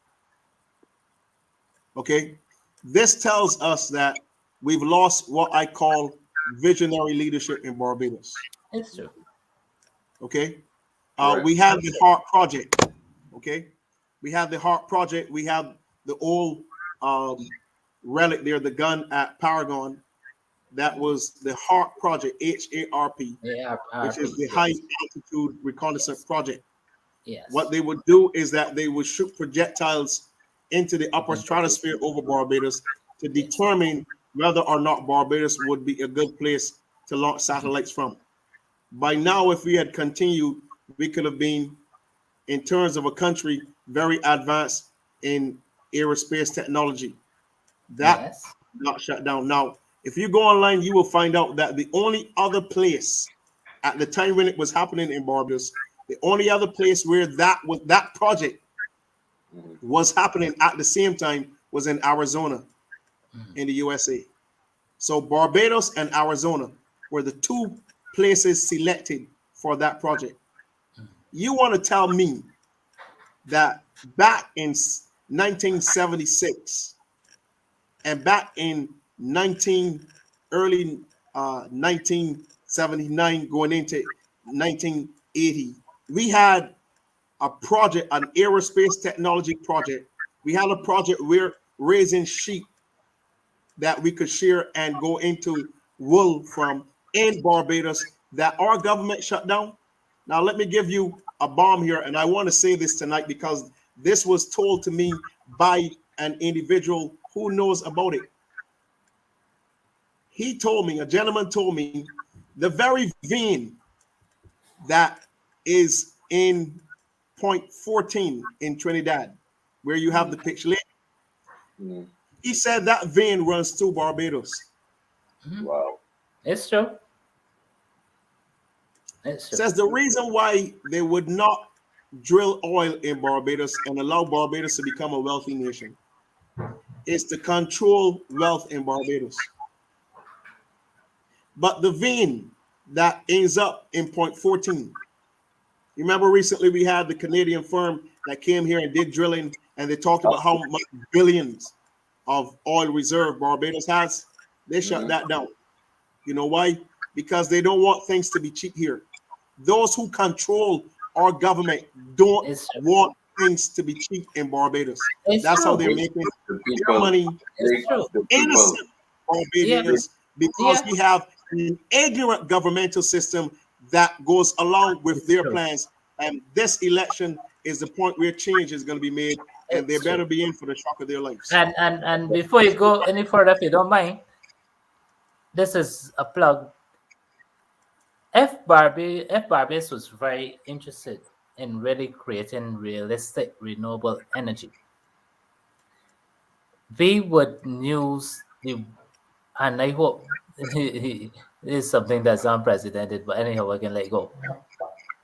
Okay, this tells us that we've lost what I call visionary leadership in Barbados. It's true. Okay, Right. we have the Heart Project. Okay, we have the Heart Project. We have the old um, relic there, the gun at Paragon. That was the HARP project, HARP, which is ARP. the High Yes. Altitude Reconnaissance Yes. Project. What Yes. they would do is that they would shoot projectiles into the upper stratosphere over Barbados to Yes. determine whether or not Barbados would be a good place to launch satellites from. By now, if we had continued, we could have been, in terms of a country, very advanced in aerospace technology. That Yes. not shut down. Now, if you go online, you will find out that the only other place at the time when it was happening in Barbados, the only other place where that project was happening at the same time was in Arizona in the USA. So Barbados and Arizona were the two places selected for that project. You want to tell me that back in 1976 and back in 1979 going into 1980, we had a project, an aerospace technology project. We had a project where raising sheep that we could share and go into wool from in Barbados that our government shut down. Now, let me give you a bomb here, and I want to say this tonight because this was told to me by an individual who knows about it. He told me, a gentleman told me, the very vein that is in point 14 in Trinidad, where you have the picture, he said that vein runs through Barbados. Wow. It's true. It's true. Says the reason why they would not drill oil in Barbados and allow Barbados to become a wealthy nation is to control wealth in Barbados. But the vein that ends up in point 14, you remember recently we had the Canadian firm that came here and did drilling, and they talked about how much billions of oil reserve Barbados has. They shut that down. You know why? Because they don't want things to be cheap here. Those who control our government don't want things to be cheap in Barbados. That's how they're making their money. Innocent Barbadians, because we have an ignorant governmental system that goes along with their plans. And this election is the point where change is going to be made, and they better be in for the shock of their lives. And before you go any further, if you don't mind, this is a plug. Barbados was very interested in really creating realistic renewable energy. We would use the, and I hope it is something that's unprecedented, but anyhow, I can let go.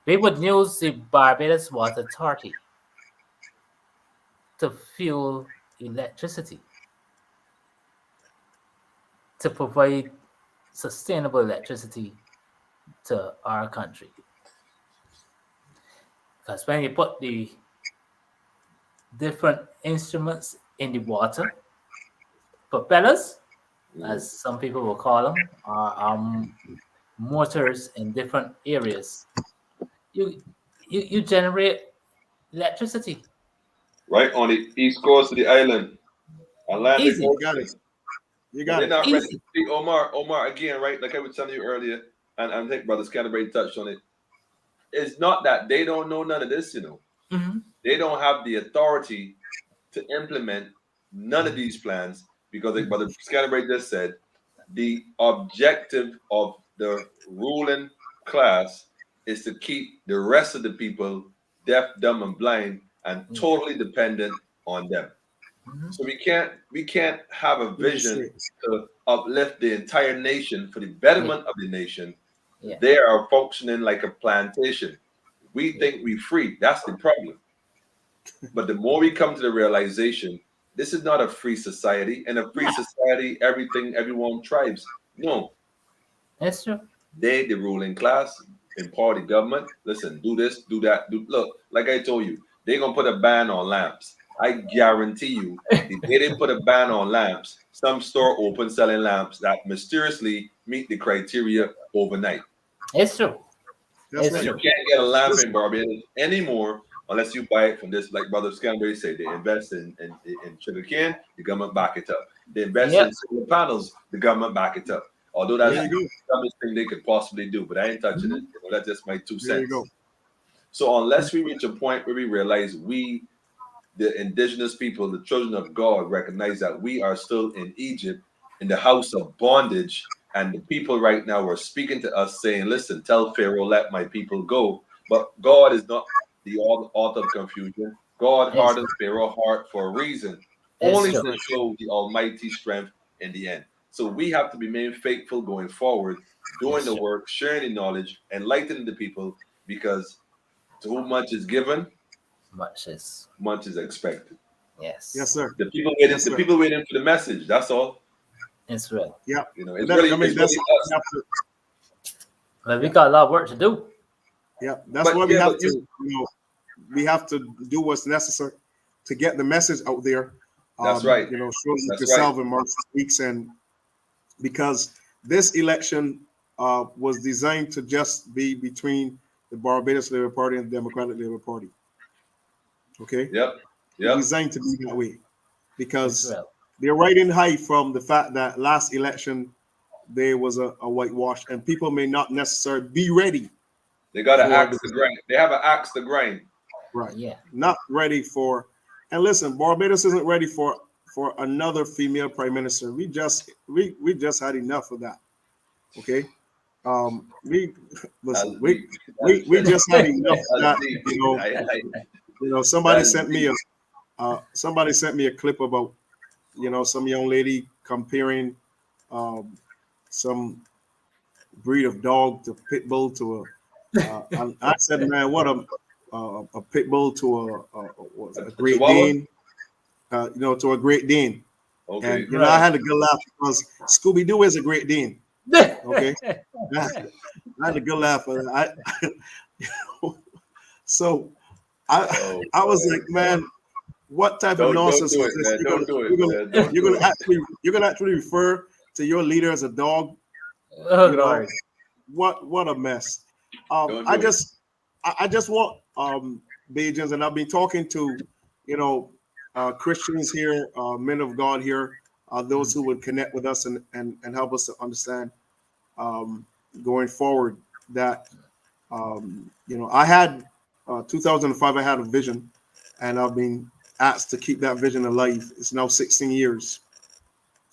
We would use the Barbados Water Authority to fuel electricity, to provide sustainable electricity to our country. Because when you put the different instruments in the water, propellers, as some people will call them, are motors in different areas, you generate electricity. Right on the east coast of the island. Atlantic Easy. You got it. You got They're it. not ready Easy. to see Omar again, right? Like I was telling you earlier, and I think Brother Canterbury touched on it. It's not that they don't know none of this, They don't have the authority to implement none of these plans because, like Brother Canterbury just said, the objective of the ruling class is to keep the rest of the people deaf, dumb, and blind, and totally dependent on them. So we can't have a vision to uplift the entire nation for the betterment of the nation. They are functioning like a plantation. We think we're free. That's the problem. But the more we come to the realization, this is not a free society. In a free society, everyone tribes. No, That's true. they, the ruling class, empower the government. Listen, do this, do that. Look, like I told you, they're gonna put a ban on lamps. I guarantee you, if they didn't put a ban on lamps, some store open selling lamps that mysteriously meet the criteria overnight. It's true. That's It's right. You true. can't get a lamp in Barbados anymore unless you buy it from this, like Brother Scanberry said, they invest in sugar cane, the government back it up. They invest in solar panels, the government back it up. Although that's There you the dumbest thing they could possibly do, but I ain't touching it. That's just my 2 There you cents. go. So unless we reach a point where we realize we, the indigenous people, the children of God, recognize that we are still in Egypt, in the house of bondage, and the people right now are speaking to us saying, listen, tell Pharaoh, let my people go. But God is not the author of confusion. God It's hardened Pharaoh's heart for a reason, it's only That's true. to right. show the Almighty strength in the end. So we have to remain faithful going forward, doing It's the true. work, sharing the knowledge, enlightening the people, because to whom much is given, Much is much is expected. Yes, yes. sir. The Yes, sir. people waiting for the message. That's all. It's real. Yeah. It's That, I really, mean, it's that's really why we us. have to. But we Yeah, got a lot of work to do. yeah. That's But why we yeah, have but to. We have to do what's necessary to get the message out there. that's right. Show like That's right. yourself in March weeks, and because this election was designed to just be between the Barbados Labour Party and the Democratic Labour Party. Okay, Yep. it's Yep. designed to be that way It's because real. they're riding high from the fact that last election there was a whitewash, and people may not necessarily be ready They got an for the axe to grind. They have an axe to grind. right, Yeah. not ready for. And listen, Barbados isn't ready for another female prime minister. We just had enough of that. Okay, we That's listen. deep. We just had enough of That's that. deep. Somebody That's sent me deep. a clip about some young lady comparing um, some breed of dog to pit bull to and I said, man, what a pit bull to a A Great chihuahua? Dane, to a Great Dane. And Okay. I Right. had a good laugh because Scooby Doo is a Great Dane. Okay, I had a good laugh. So Oh I was boy. like, man, what type of Don't nonsense do was it, this? man. Don't do it, man. Don't do it. You're gonna actually refer to your leader as a dog? Oh You know Lord. what a mess. Don't do it. I just want Bajans, and I've been talking to you know Christians here, men of God here, those Mm. who would connect with us and help us to understand um, going forward that I had 2005. I had a vision, and I've been asked to keep that vision alive. It's now 16 years.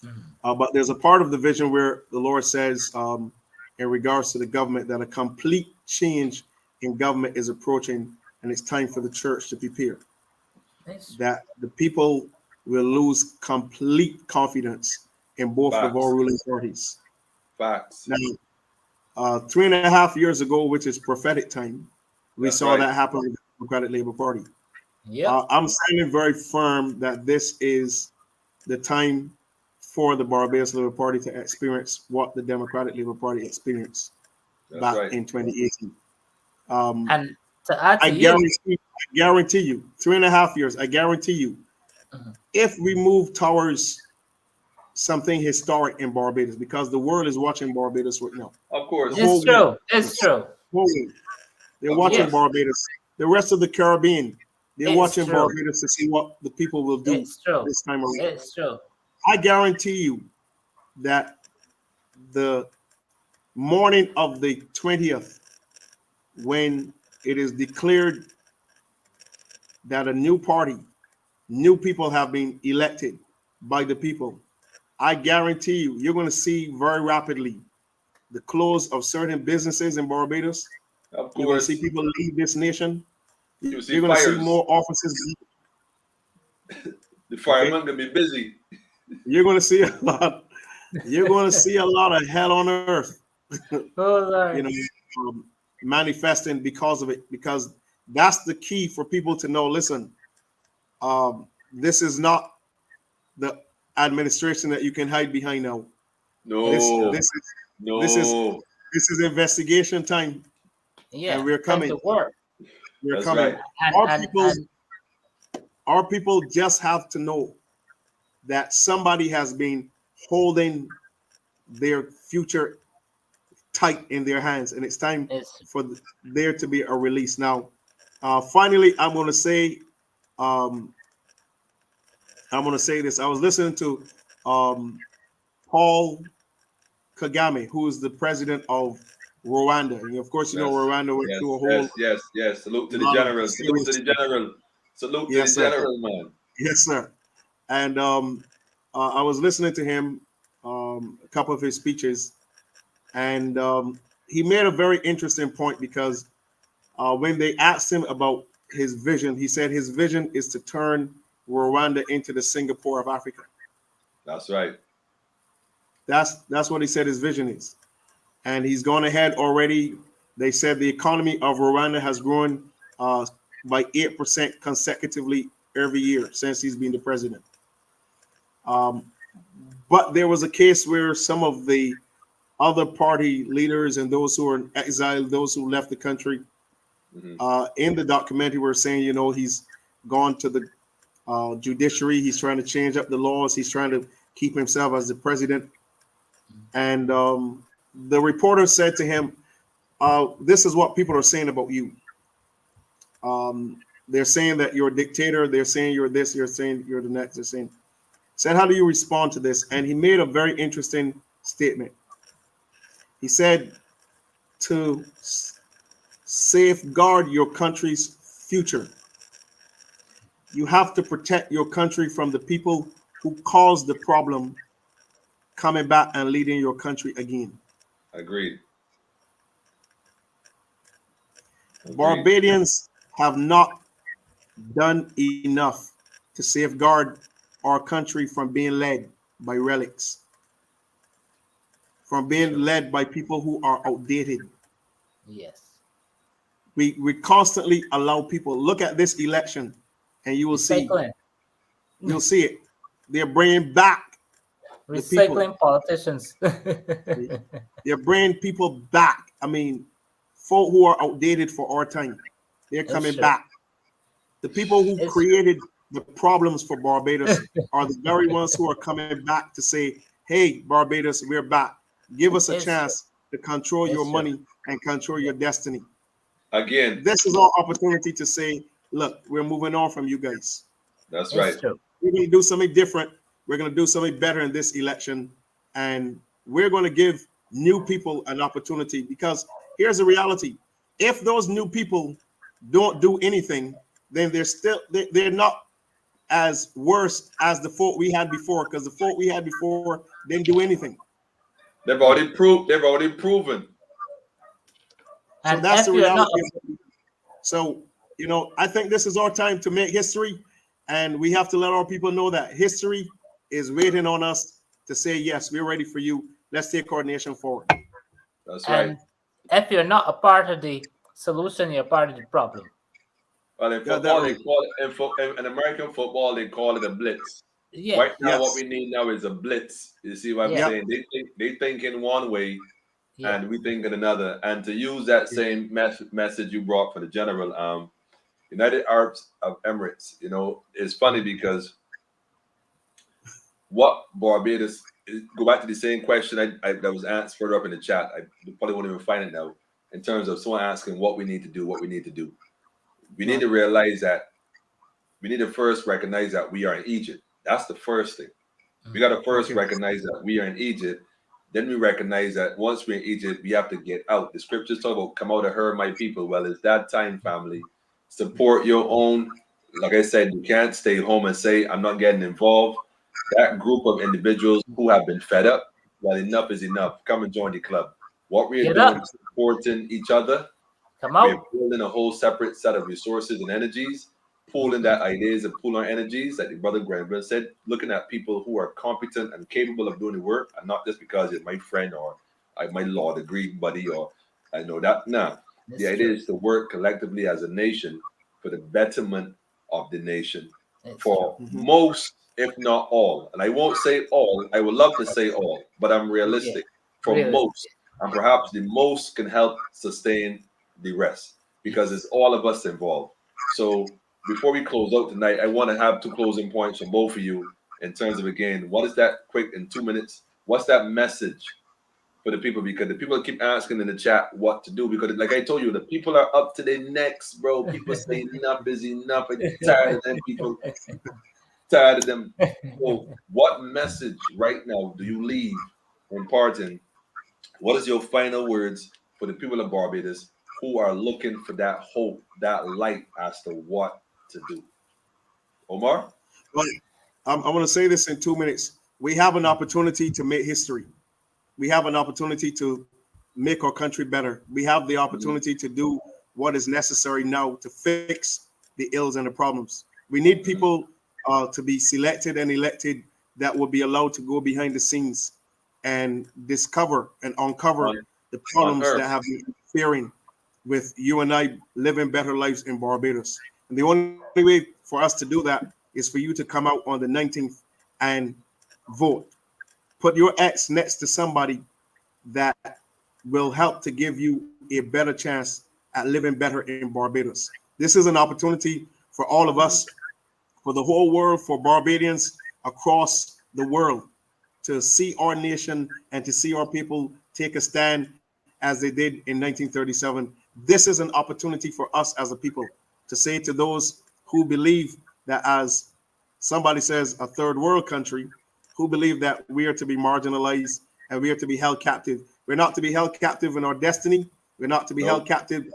Mm. But there's a part of the vision where the Lord says, in regards to the government, that a complete change in government is approaching, and it's time for the church to prepare. It's That the people will lose complete confidence in both of our Facts. ruling parties. Facts. Now, 3.5 years ago, which is prophetic time, we That's saw right. that happen with the Democratic Labour Party. yep. I'm standing very firm that this is the time for the Barbados Labour Party to experience what the Democratic Labour Party experienced That's back right. in 2018. Um, And to add I to you, guarantee you, 3.5 years, I guarantee you, Mhm. if we move towards something historic in Barbados, because the world is watching Barbados right now, Of the course. whole it's world, true. It's true. whole world, they're Of watching course. Yes, Barbados. The rest of the Caribbean, they're it's watching true. Barbados to see what the people will do It's true. this time around. It's true. I guarantee you that the morning of the 20th, when it is declared that a new party, new people have been elected by the people, I guarantee you, you're going to see very rapidly the close of certain businesses in Barbados. Of You're going to see course. people leave this nation. You're You going to see see more fires. offices. The Okay, firemen gonna be busy. you're going to see a lot. You're going to see a lot of hell on earth. Oh you know, Lord. um, manifesting because of it. Because that's the key for people to know. Listen, this is not the administration that you can hide behind now. This It's true. No. this is this is No. this is investigation time, and Yeah. we're Time coming. to work. We're That's coming. right. And Our and people, and our people just have to know that somebody has been holding their future tight in their hands, and it's time it's for there to be a release. Now, finally, um, I'm going to say this. I was listening to um, Paul Kagame, who is the president of Rwanda. And of course, Yes. Rwanda went Yes. through a whole Yes. Yes. Yes. Salute to the lot of general. Salute to serious the stuff. general. Salute to the Yes, sir. general, man. Yes, sir. And I was listening to him, a couple of his speeches, and he made a very interesting point because When they asked him about his vision, he said his vision is to turn Rwanda into the Singapore of Africa. That's right. That's what he said his vision is, and he's gone ahead already. They said the economy of Rwanda has grown by 8% consecutively every year since he's been the president. But there was a case where some of the other party leaders and those who are in exile, those who left the country, in the documentary were saying, he's gone to the judiciary. He's trying to change up the laws. He's trying to keep himself as the president. And the reporter said to him, this is what people are saying about you. They're saying that you're a dictator. They're saying you're this. You're saying you're the next. They're saying, said, how do you respond to this? And he made a very interesting statement. He said, to safeguard your country's future, you have to protect your country from the people who caused the problem coming back and leading your country again. Agreed. Barbadians have not done enough to safeguard our country from being led by relics, from being led by people who are outdated. Yes. We constantly allow people, look at this election and you will see, you'll see it. They're bringing back recycling politicians. They're bringing people back. I mean, folk who are outdated for our time, they're coming back. The people who created the problems for Barbados are the very ones who are coming back to say, hey, Barbados, we're back. Give us a chance to control your money and control your destiny. Again, this is our opportunity to say, look, we're moving on from you guys. That's right. We're going to do something different. We're going to do something better in this election. And we're going to give new people an opportunity, because here's the reality. If those new people don't do anything, then they're not as worse as the folk we had before, because the folk we had before didn't do anything. They've already proven. So and that's the reality. So, I think this is our time to make history, and we have to let our people know that history is waiting on us to say, yes, we're ready for you. Let's take our nation forward. That's right. And if you're not a part of the solution, you're part of the problem. Well, in football, they call it, in American football, they call it a blitz. Yeah. Right now, what we need now is a blitz. You see what I'm saying? They think in one way, and we think in another. And to use that same message you brought for the general, United Arab Emirates, it's funny because what Barbados, go back to the same question that was asked further up in the chat. I probably won't even find it now, in terms of someone asking what we need to do, We need to realize that we need to first recognize that we are in Egypt. That's the first thing. We got to first recognize that we are in Egypt. Then we recognize that once we're in Egypt, we have to get out. The scriptures talk about come out of her, my people. Well, it's that time, family. Support your own. Like I said, you can't stay home and say, I'm not getting involved. That group of individuals who have been fed up, well, enough is enough. Come and join the club. What we are doing is supporting each other. We're building a whole separate set of resources and energies, pooling that ideas and pooling our energies, like the brother Granville said, looking at people who are competent and capable of doing the work, and not just because it's my friend or my law degree buddy or I know that. No, the idea is to work collectively as a nation for the betterment of the nation. For most, if not all, and I won't say all, I would love to say all, but I'm realistic. For most, and perhaps the most can help sustain the rest, because it's all of us involved. So before we close out tonight, I want to have 2 closing points from both of you in terms of, again, what is that quick in 2 minutes? What's that message for the people? Because the people keep asking in the chat what to do, because like I told you, the people are up to their necks, bro. People say enough is enough. I'm tired of them people. Tired of them. So what message right now do you leave imparting? What is your final words for the people of Barbados who are looking for that hope, that light as to what to do? Omar? Well, I want to say this in 2 minutes. We have an opportunity to make history. We have an opportunity to make our country better. We have the opportunity to do what is necessary now to fix the ills and the problems. We need Mhm. people to be selected and elected that will be allowed to go behind the scenes and discover and uncover On the on problems that earth. have been interfering with you and I living better lives in Barbados. And the only way for us to do that is for you to come out on the 19th and vote. Put your ex next to somebody that will help to give you a better chance at living better in Barbados. This is an opportunity for all of Mhm. us, for the whole world, for Barbadians across the world to see our nation and to see our people take a stand as they did in 1937. This is an opportunity for us as a people to say to those who believe that, as somebody says, a third world country, who believe that we are to be marginalized and we are to be held captive. We're not to be held captive in our destiny. We're not to be held Nope. captive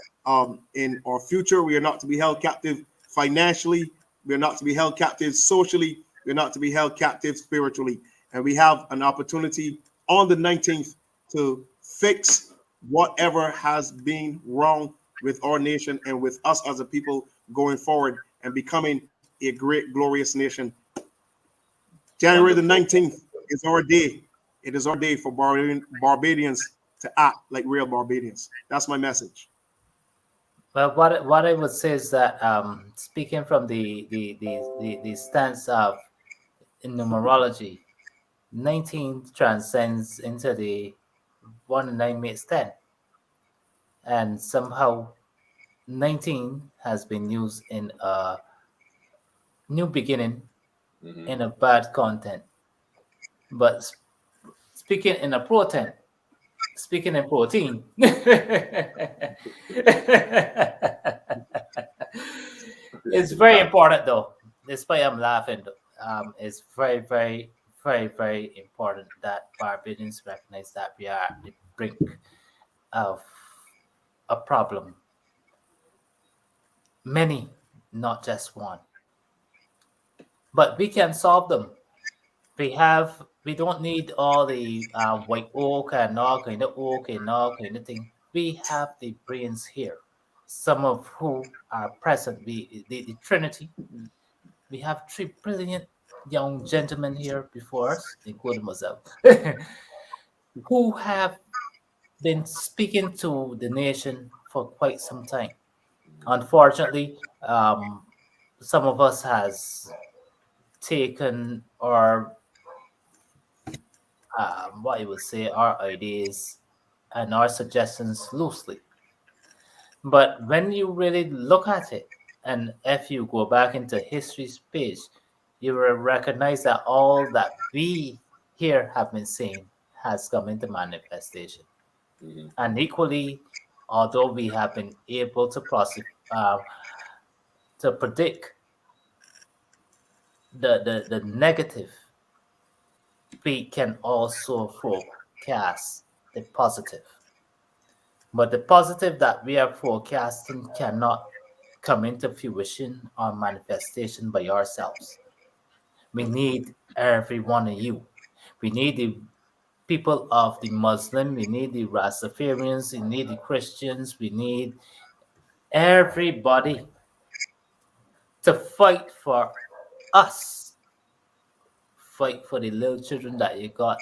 in our future. We are not to be held captive financially. We're not to be held captive socially. We're not to be held captive spiritually. And we have an opportunity on the 19th to fix whatever has been wrong with our nation and with us as a people going forward and becoming a great, glorious nation. January the Wonderful. 19th is our day. It is our day for Barbadians to act like real Barbadians. That's my message. Well, what I would say is that speaking from the stance of numerology, 19 transcends into the 1 and 9 makes 10, and somehow 19 has been used in a new beginning Hmm. in a bad content. But speaking in a protein, speaking in protein, it's very important though. Despite I'm laughing, though, it's very, very, very, very important that Barbadians recognize that we are at the brink of a problem. Many, not just one, but we can solve them. We don't need all the white oak and all kind of oak and all kind of thing. We have the brains here, some of who are present. The Trinity. We have three brilliant young gentlemen here before us, including myself, who have been speaking to the nation for quite some time. Unfortunately, some of us has taken our what you would say our ideas and our suggestions loosely. But when you really look at it, and if you go back into history's page, you will recognize that all that we here have been saying has come into manifestation. Hmm. And equally, although we have been able to to predict the negative, we can also forecast the positive. But the positive that we are forecasting cannot come into fruition or manifestation by ourselves. We need every one of you. We need the people of the Muslim, we need the Rastafarians, we need the Christians, we need everybody to fight for us. Fight for the little children that you got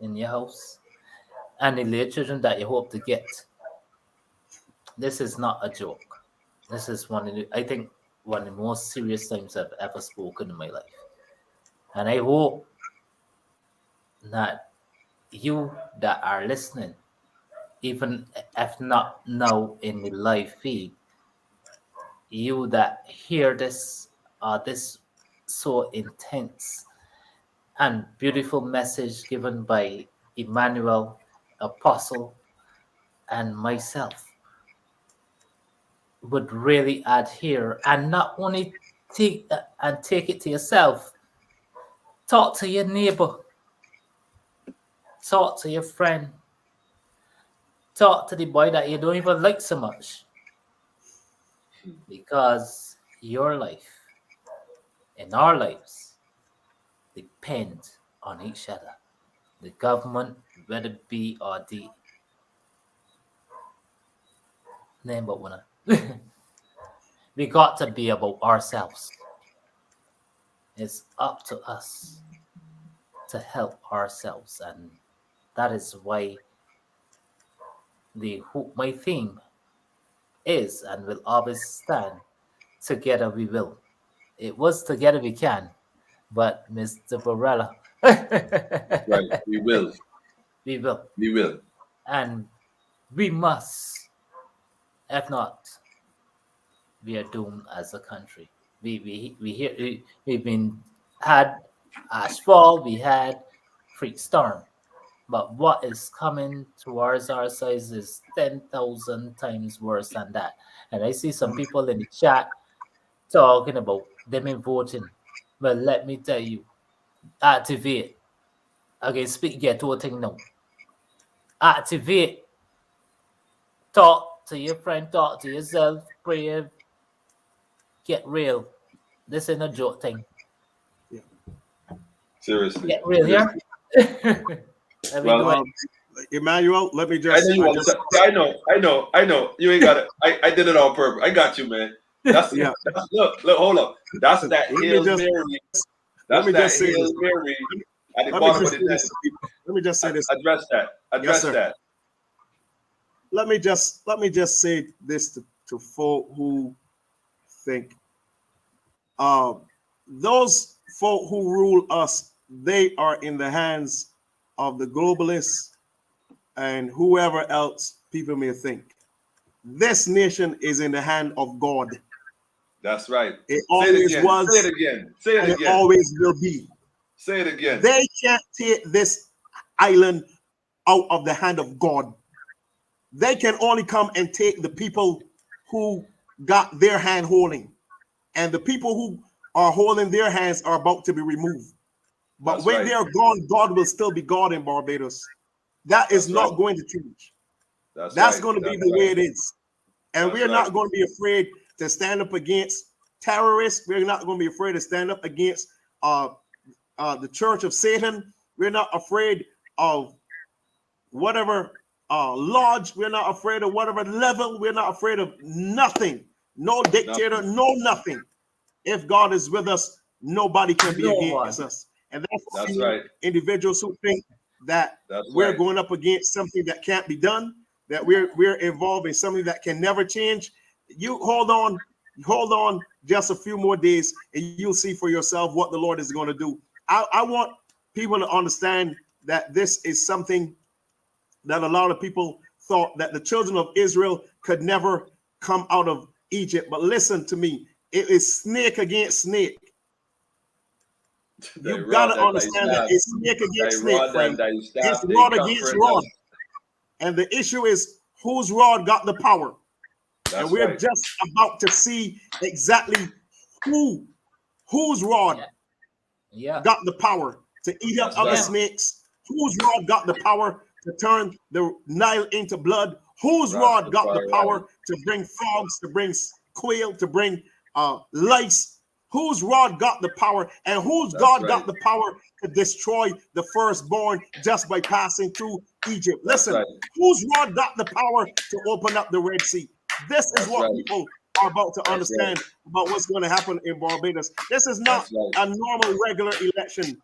in your house and the little children that you hope to get. This is not a joke. This is I think, one of the most serious times I've ever spoken in my life. And I hope that you that are listening, even if not now in the live feed, you that hear this so intense and beautiful message given by Emmanuel, Apostle, and myself would really adhere and not only take it to yourself. Talk to your neighbor, talk to your friend, talk to the boy that you don't even like so much, because your life and our lives depend on each other. The government, whether it be or the name but one. We got to be about ourselves. It's up to us to help ourselves, and that is why my theme is and will always stand. Together we will. It was together we can, but Mr. Barella, Right. We will. we will, We will. and we must. If not, we are doomed as a country. We've been had ashfall, we had freak storm, but what is coming towards our size is 10,000 times worse than that. And I see some people in the chat talking about them in voting. Well, let me tell you, activate. Okay, speak, get to a thing now. Activate. Talk to your friend, talk to yourself, pray, get real. This ain't a joke thing. Seriously. Get real here. Let me Well, do it. Emmanuel, let me I just. know you want to. I know. You ain't got it. I did it on purpose. I got you, man. That's look. Hold up. That's that Hail Mary. That's that Hail Mary at the bottom of the deck. Let me just say this. Address that. Address that. Let me just say this to folk who think those folk who rule us, they are in the hands of the globalists and whoever else people may think. This nation is in the hand of God. That's right. It always was. Say it again. Say it again. It always will be. Say it again. They can't take this island out of the hand of God. They can only come and take the people who got their hand holding. And the people who are holding their hands are about to be removed. But That's when right. they are gone, God will still be God in Barbados. That is That's not right. going to change. That's That's right. going to be That's the way right. it is. And That's we're not right. going to be afraid to stand up against terrorists. We're not going to be afraid to stand up against the Church of Satan. We're not afraid of whatever lodge. We're not afraid of whatever level. We're not afraid of nothing. No dictator, no nothing. If God is with us, nobody can be against us. And that's right. Individuals who think that we're right. going up against something that can't be done, that we're involved in something that can never change. You hold on just a few more days, and you'll see for yourself what the Lord is going to do. I want people to understand that this is something that a lot of people thought that the children of Israel could never come out of Egypt. But listen to me, it is snake against snake. You got to understand that it's snake against snake, friend. It's rod against rod. And the issue is whose rod got the power. And we're just about to see exactly whose rod got the power to eat up other snakes, whose rod got the power to turn the Nile into blood, whose rod got the power to bring frogs, to bring quail, to bring lice, whose rod got the power, and whose God got the power to destroy the firstborn just by passing through Egypt. Listen, whose rod got the power to open up the Red Sea? This is what people are about to understand about what's going to happen in Barbados. This is not a normal regular election.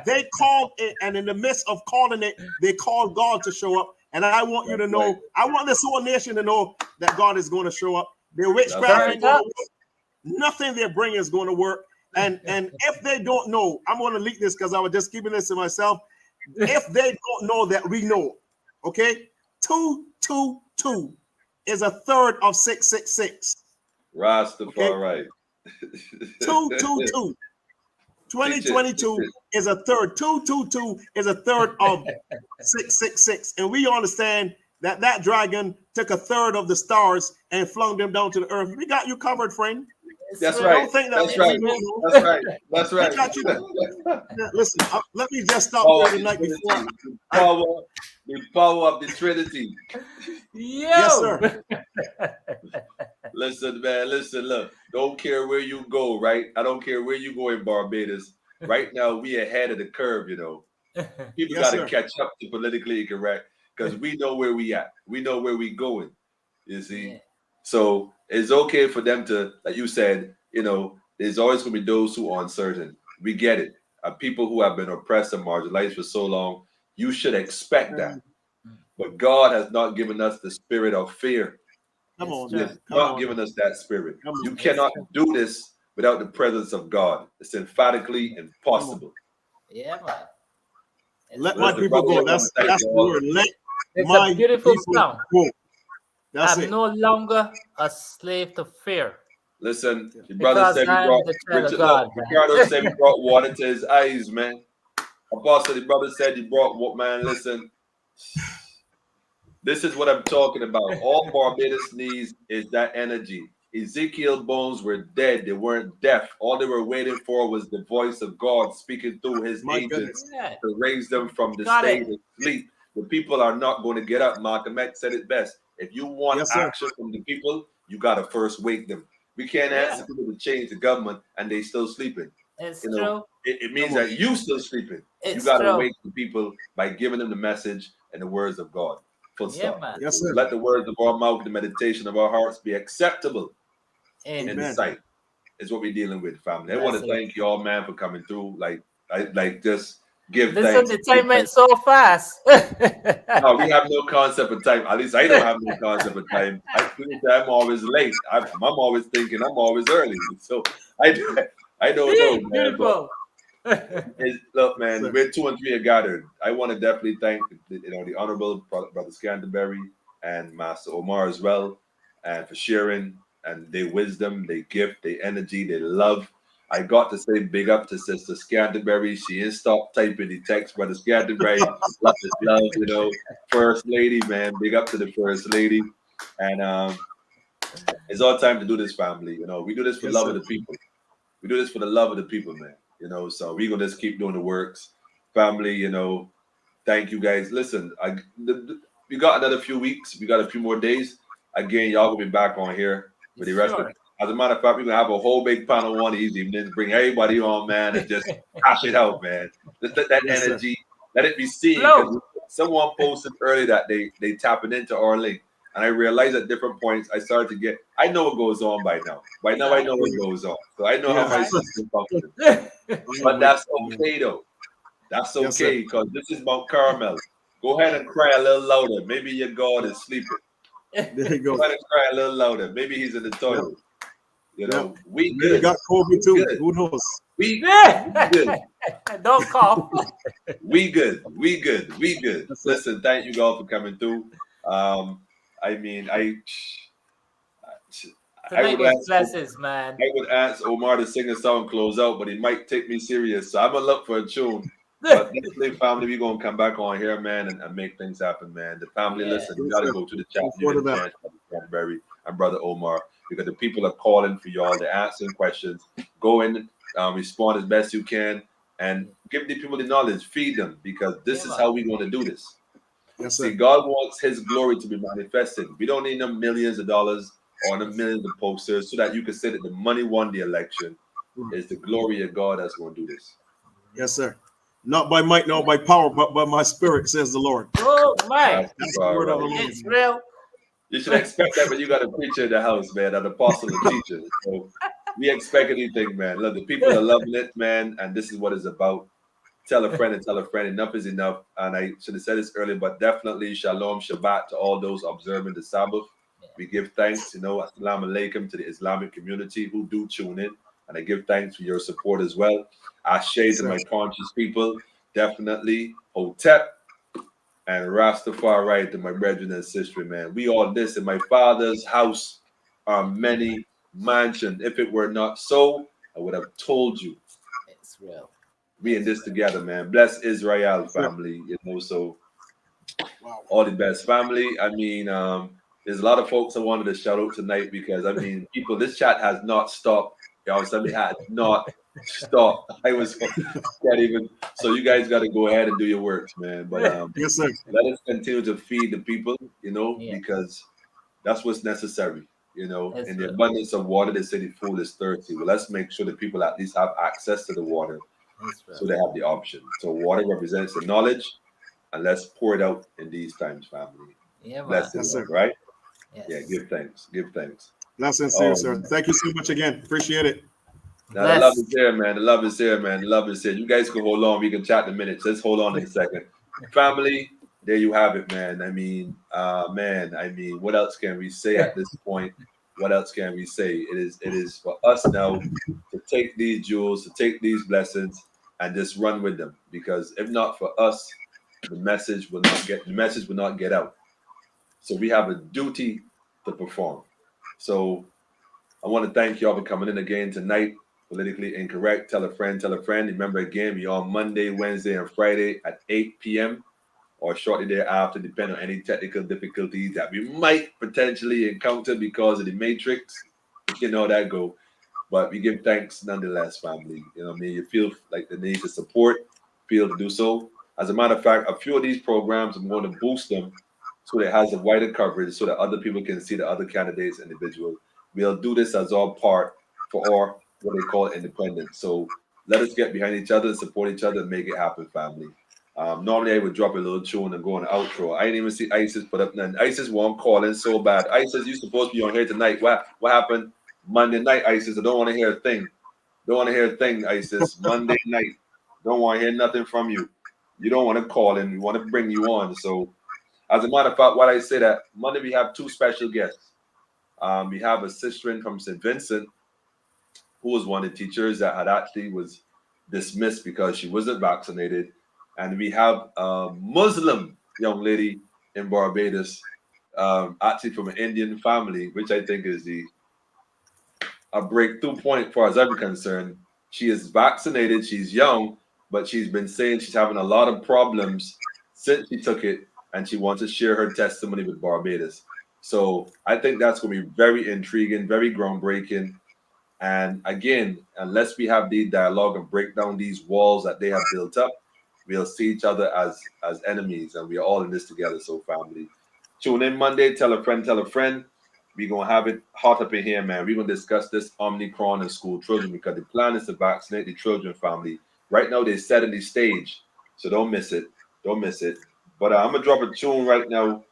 They called it, and in the midst of calling it, they called God to show up. And I want you to know, I want this whole nation to know that God is going to show up. Their witchcraft ain't going to work. Nothing they bring is going to work. And if they don't know, I'm going to leak this because I was just keeping this to myself. If they don't know that we know, okay, 222 is a third of 666. Rastafari. 222. 2022 is a third. 222 is a third of 666. And we understand that dragon took a third of the stars and flung them down to the earth. We got you covered, friend. That's right. Don't think that That's right. That's right. That's right. Got you. Listen, let me just stop there tonight before. The power of the Trinity. Yes, sir. Listen, man. Listen, look. Don't care where you go, right? I don't care where you go in Barbados. Right now, we ahead of the curve, you know. People got to catch up to politically incorrect because we know where we at. We know where we going. You see? Yeah. So it's okay for them to, like you said, there's always going to be those who are uncertain. We get it. People who have been oppressed and marginalized for so long, you should expect that. Mm. But God has not given us the spirit of fear. Come It's on He true. now. has Come not on now. given us that spirit. Come on. You It's cannot true. do this without the presence of God. It's emphatically Come on. impossible. Yeah, man. It's Let my true. Listen, people brother, go. I want to thank That's you the all. word. Let It's a my beautiful people song. go. That's I'm it. no longer a slave to fear Listen, Yeah. your brother because said we I'm brought the child of Richard. Look, God, Ricardo man. said we brought water to his eyes, man. Apostle, the brother said he brought what, man? Listen, this is what I'm talking about. All Barbados needs is that energy. Ezekiel's bones were dead. They weren't deaf. All they were waiting for was the voice of God speaking through his My agents goodness. Yeah, to raise them from the got state it. of sleep. The people are not going to get up. Malcolm X said it best. If you want Yes, sir. action from the people, you got to first wake them. We can't ask Yeah, the people to change the government and they still sleeping. it's You know, true. it Come means on. that you still sleeping. You It's got to true. wake the people by giving them the message and the words of God. Full Yeah, stop. man. Yes, sir. Let the words of our mouth, the meditation of our hearts be acceptable In in the Amen. sight. Is what we're dealing with, family. I want to blessing. thank you all, man, for coming through. Like just give Listen, thanks. the Give time went thanks. so fast. No, we have no concept of time. At least I don't have no concept of time. I'm always late. I'm always thinking I'm always early. So I I don't know, man. But Beautiful. look, Yes, man, sir. we're 2 and 3 are gathered. I want to definitely thank the honorable brother Scanterbury and Master Omar as well, and for sharing and their wisdom, their gift, their energy, their love. I got to say big up to Sister Scanterbury. She ain't stopped typing the text, Brother Scanterbury. Love is love, First Lady, man. Big up to the First Lady. And it's all time to do this, family. We do this for Yes, love of sir. the people. We do this for the love of the people, man. So we gonna just keep doing the works, family. Thank you guys. Listen, we got another few weeks. We got a few more days. Again, y'all gonna be back on here for the rest of. Sure. As a matter of fact, we're gonna have a whole big panel one of these evenings. Bring everybody on, man, and just hash it out, man. Just let that Yes, sir. energy, let it be seen. Flow. Because someone posted earlier that they tapping into our link. And I realized at different points I started to get. I know what goes on by now. By now I Right. know what goes on, so I know how Yeah. my Right. system functions. Oh, But man. that's okay though. That's Yes, sir. okay because this is Mount Carmel. Go ahead Yeah. and cry a little louder. Maybe your God is sleeping. There you Go go. ahead and cry a little louder. Maybe he's in the Yep. toilet. Yep. We Maybe good. got COVID We too. good. Who knows? We good. Don't cough. We good. We good. We good. Yes, sir. Listen, thank you all for coming through. I mean, I Tonight would was ask. blessings, man. I would ask Omar to sing a song close out, but he might take me serious. So I'm gonna look for a tune. But definitely, family, we gonna come back on here, man, and make things happen, man. The family, Yeah. listen, you Yes, gotta sir. go to the chat Look and give forward to him a that. chance, Brother Canterbury and Brother Omar, because the people are calling for y'all. They're answering questions. Go in, respond as best you can, and give the people the knowledge. Feed them, because Yeah, this is man. how we want to do this. Yes, See, sir. God wants His glory to be manifested. We don't need no millions of dollars or no millions of posters so that you can say that the money won the election. It's the glory of God that's going to do this. Yes, sir. Not by might, nor by power, but by my spirit, says the Lord. Oh, my. That's That's the all word of the right. Lord. It's real. You should expect that when you got a preacher in the house, man, an apostle, a teacher. So we expect anything, man. Look, the people are loving it, man, and this is what it's about. Tell a friend and tell a friend. Enough is enough. And I should have said this earlier, but definitely shalom, Shabbat to all those observing the Sabbath. We give thanks, assalamu alaikum to the Islamic community who do tune in. And I give thanks for your support as well. Ashe Yes, to sir. my conscious people, definitely. Hotep and Rastafari to my brethren and sister, man. We all this in my father's house are many mansions. If it were not so, I would have told you. It's real. We in It's this real. together, man. Bless Israel Yes, sir. family, so Wow. all the best family. I mean, there's a lot of folks I wanted to shout out tonight because I mean, people, this chat has not stopped. Something had not stopped. I was can't even. So you guys got to go ahead and do your works, man. But Yes, sir. let us continue to feed the people, Yeah. because that's what's necessary. It's In the real. abundance of water, they say the fool is thirsty. Well, let's make sure that people at least have access to the water It's real. so they have the option. So water represents the knowledge, and let's pour it out in these times, family. Yeah, man. Blessed Yes, love, sir. right? Yeah, Yes. give thanks. Give thanks. That's sincere, Oh, sir. Thank you so much again. Appreciate it. now the love is Blessed. here, man. The love is here, man. The love is here. You guys can hold on. We can chat in a minute. Let's hold on in a second. Family, there you have it, man. Man, what else can we say at this point? What else can we say? It is for us now to take these jewels, to take these blessings, and just run with them. Because if not for us, the message will not get out. So we have a duty to perform. So I want to thank y'all for coming in again tonight. Politically incorrect. Tell a friend, tell a friend. Remember again, we on Monday, Wednesday, and Friday at 8 p.m. or shortly thereafter, depending on any technical difficulties that we might potentially encounter because of the matrix. You know how that go. But we give thanks nonetheless, family. You know what I mean? You feel like the need to support, feel to do so. As a matter of fact, a few of these programs, I'm going to boost them so that it has a wider coverage so that other people can see the other candidates individual. We'll do this as all part for our what they call independence. So let us get behind each other, support each other, and make it happen, family. Normally I would drop a little tune and go on the outro. I didn't even see Isis put up none. Isis won't call in so bad. Isis, you supposed to be on here tonight. What happened? Monday night, Isis. I don't want to hear a thing. Don't want to hear a thing, Isis. Monday night. Don't want to hear nothing from you. You don't want to call in. We want to bring you on. So, as a matter of fact, what I say that Monday we have two special guests. We have a sister from St. Vincent, who was one of the teachers that had actually was dismissed because she wasn't vaccinated, and we have a Muslim young lady in Barbados, actually from an Indian family, which I think is a breakthrough point, as far as I'm concerned. She is vaccinated, she's young, but she's been saying she's having a lot of problems since she took it, and she wants to share her testimony with Barbados. So I think that's going to be very intriguing, very groundbreaking. And again, unless we have the dialogue and break down these walls that they have built up, we'll see each other as enemies, and we are all in this together. So, family, tune in Monday. Tell a friend. Tell a friend. We're gonna have it hot up in here, man. We're gonna discuss this Omicron in school children because the plan is to vaccinate the children, family. Right now, they're setting the stage, so don't miss it. Don't miss it. But I'm gonna drop a tune right now.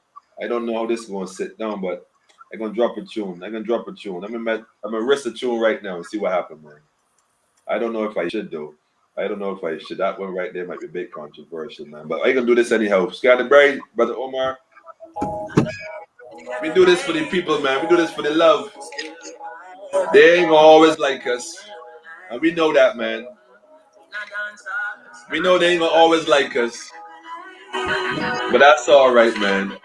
I don't know how this is gonna sit down, but I'm gonna drop a tune. I'm gonna drop a tune. I'm gonna risk a tune right now and see what happens, man. I don't know if I should though. I don't know if I should. That one right there might be a bit controversial, man. But I gonna do this anyhow. Scotty Bray, brother Omar. We do this for the people, man. We do this for the love. They ain't gonna always like us, and we know that, man. We know they ain't gonna always like us, but that's all right, man.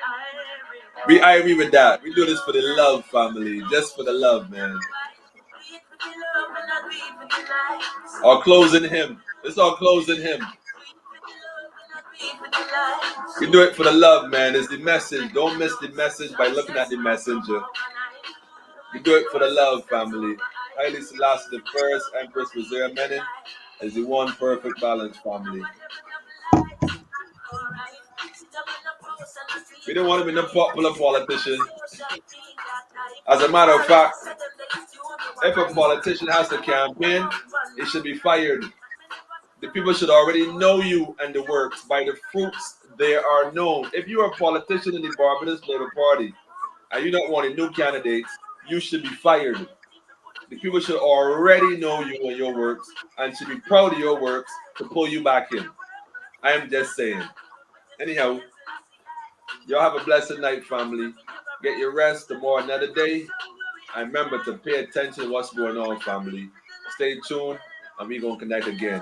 I agree with that. We do this for the love, family. Just for the love, man. Or closing him. It's all closing him. We do it for the love, man. It's the message. Don't miss the message by looking at the messenger. We do it for the love, family. Haile Selassie the first Empress Reserve Menin is the one perfect balance, family. We don't want to be no popular politician. As a matter of fact, if a politician has to campaign, he should be fired. The people should already know you and the works by the fruits they are known. If you're a politician in the Barbados Labour Party and you don't want a new candidate, you should be fired. The people should already know you and your works and should be proud of your works to pull you back in. I am just saying. Anyhow, y'all have a blessed night, family. Get your rest tomorrow, another day. And remember to pay attention to what's going on, family. Stay tuned, and we're going to connect again.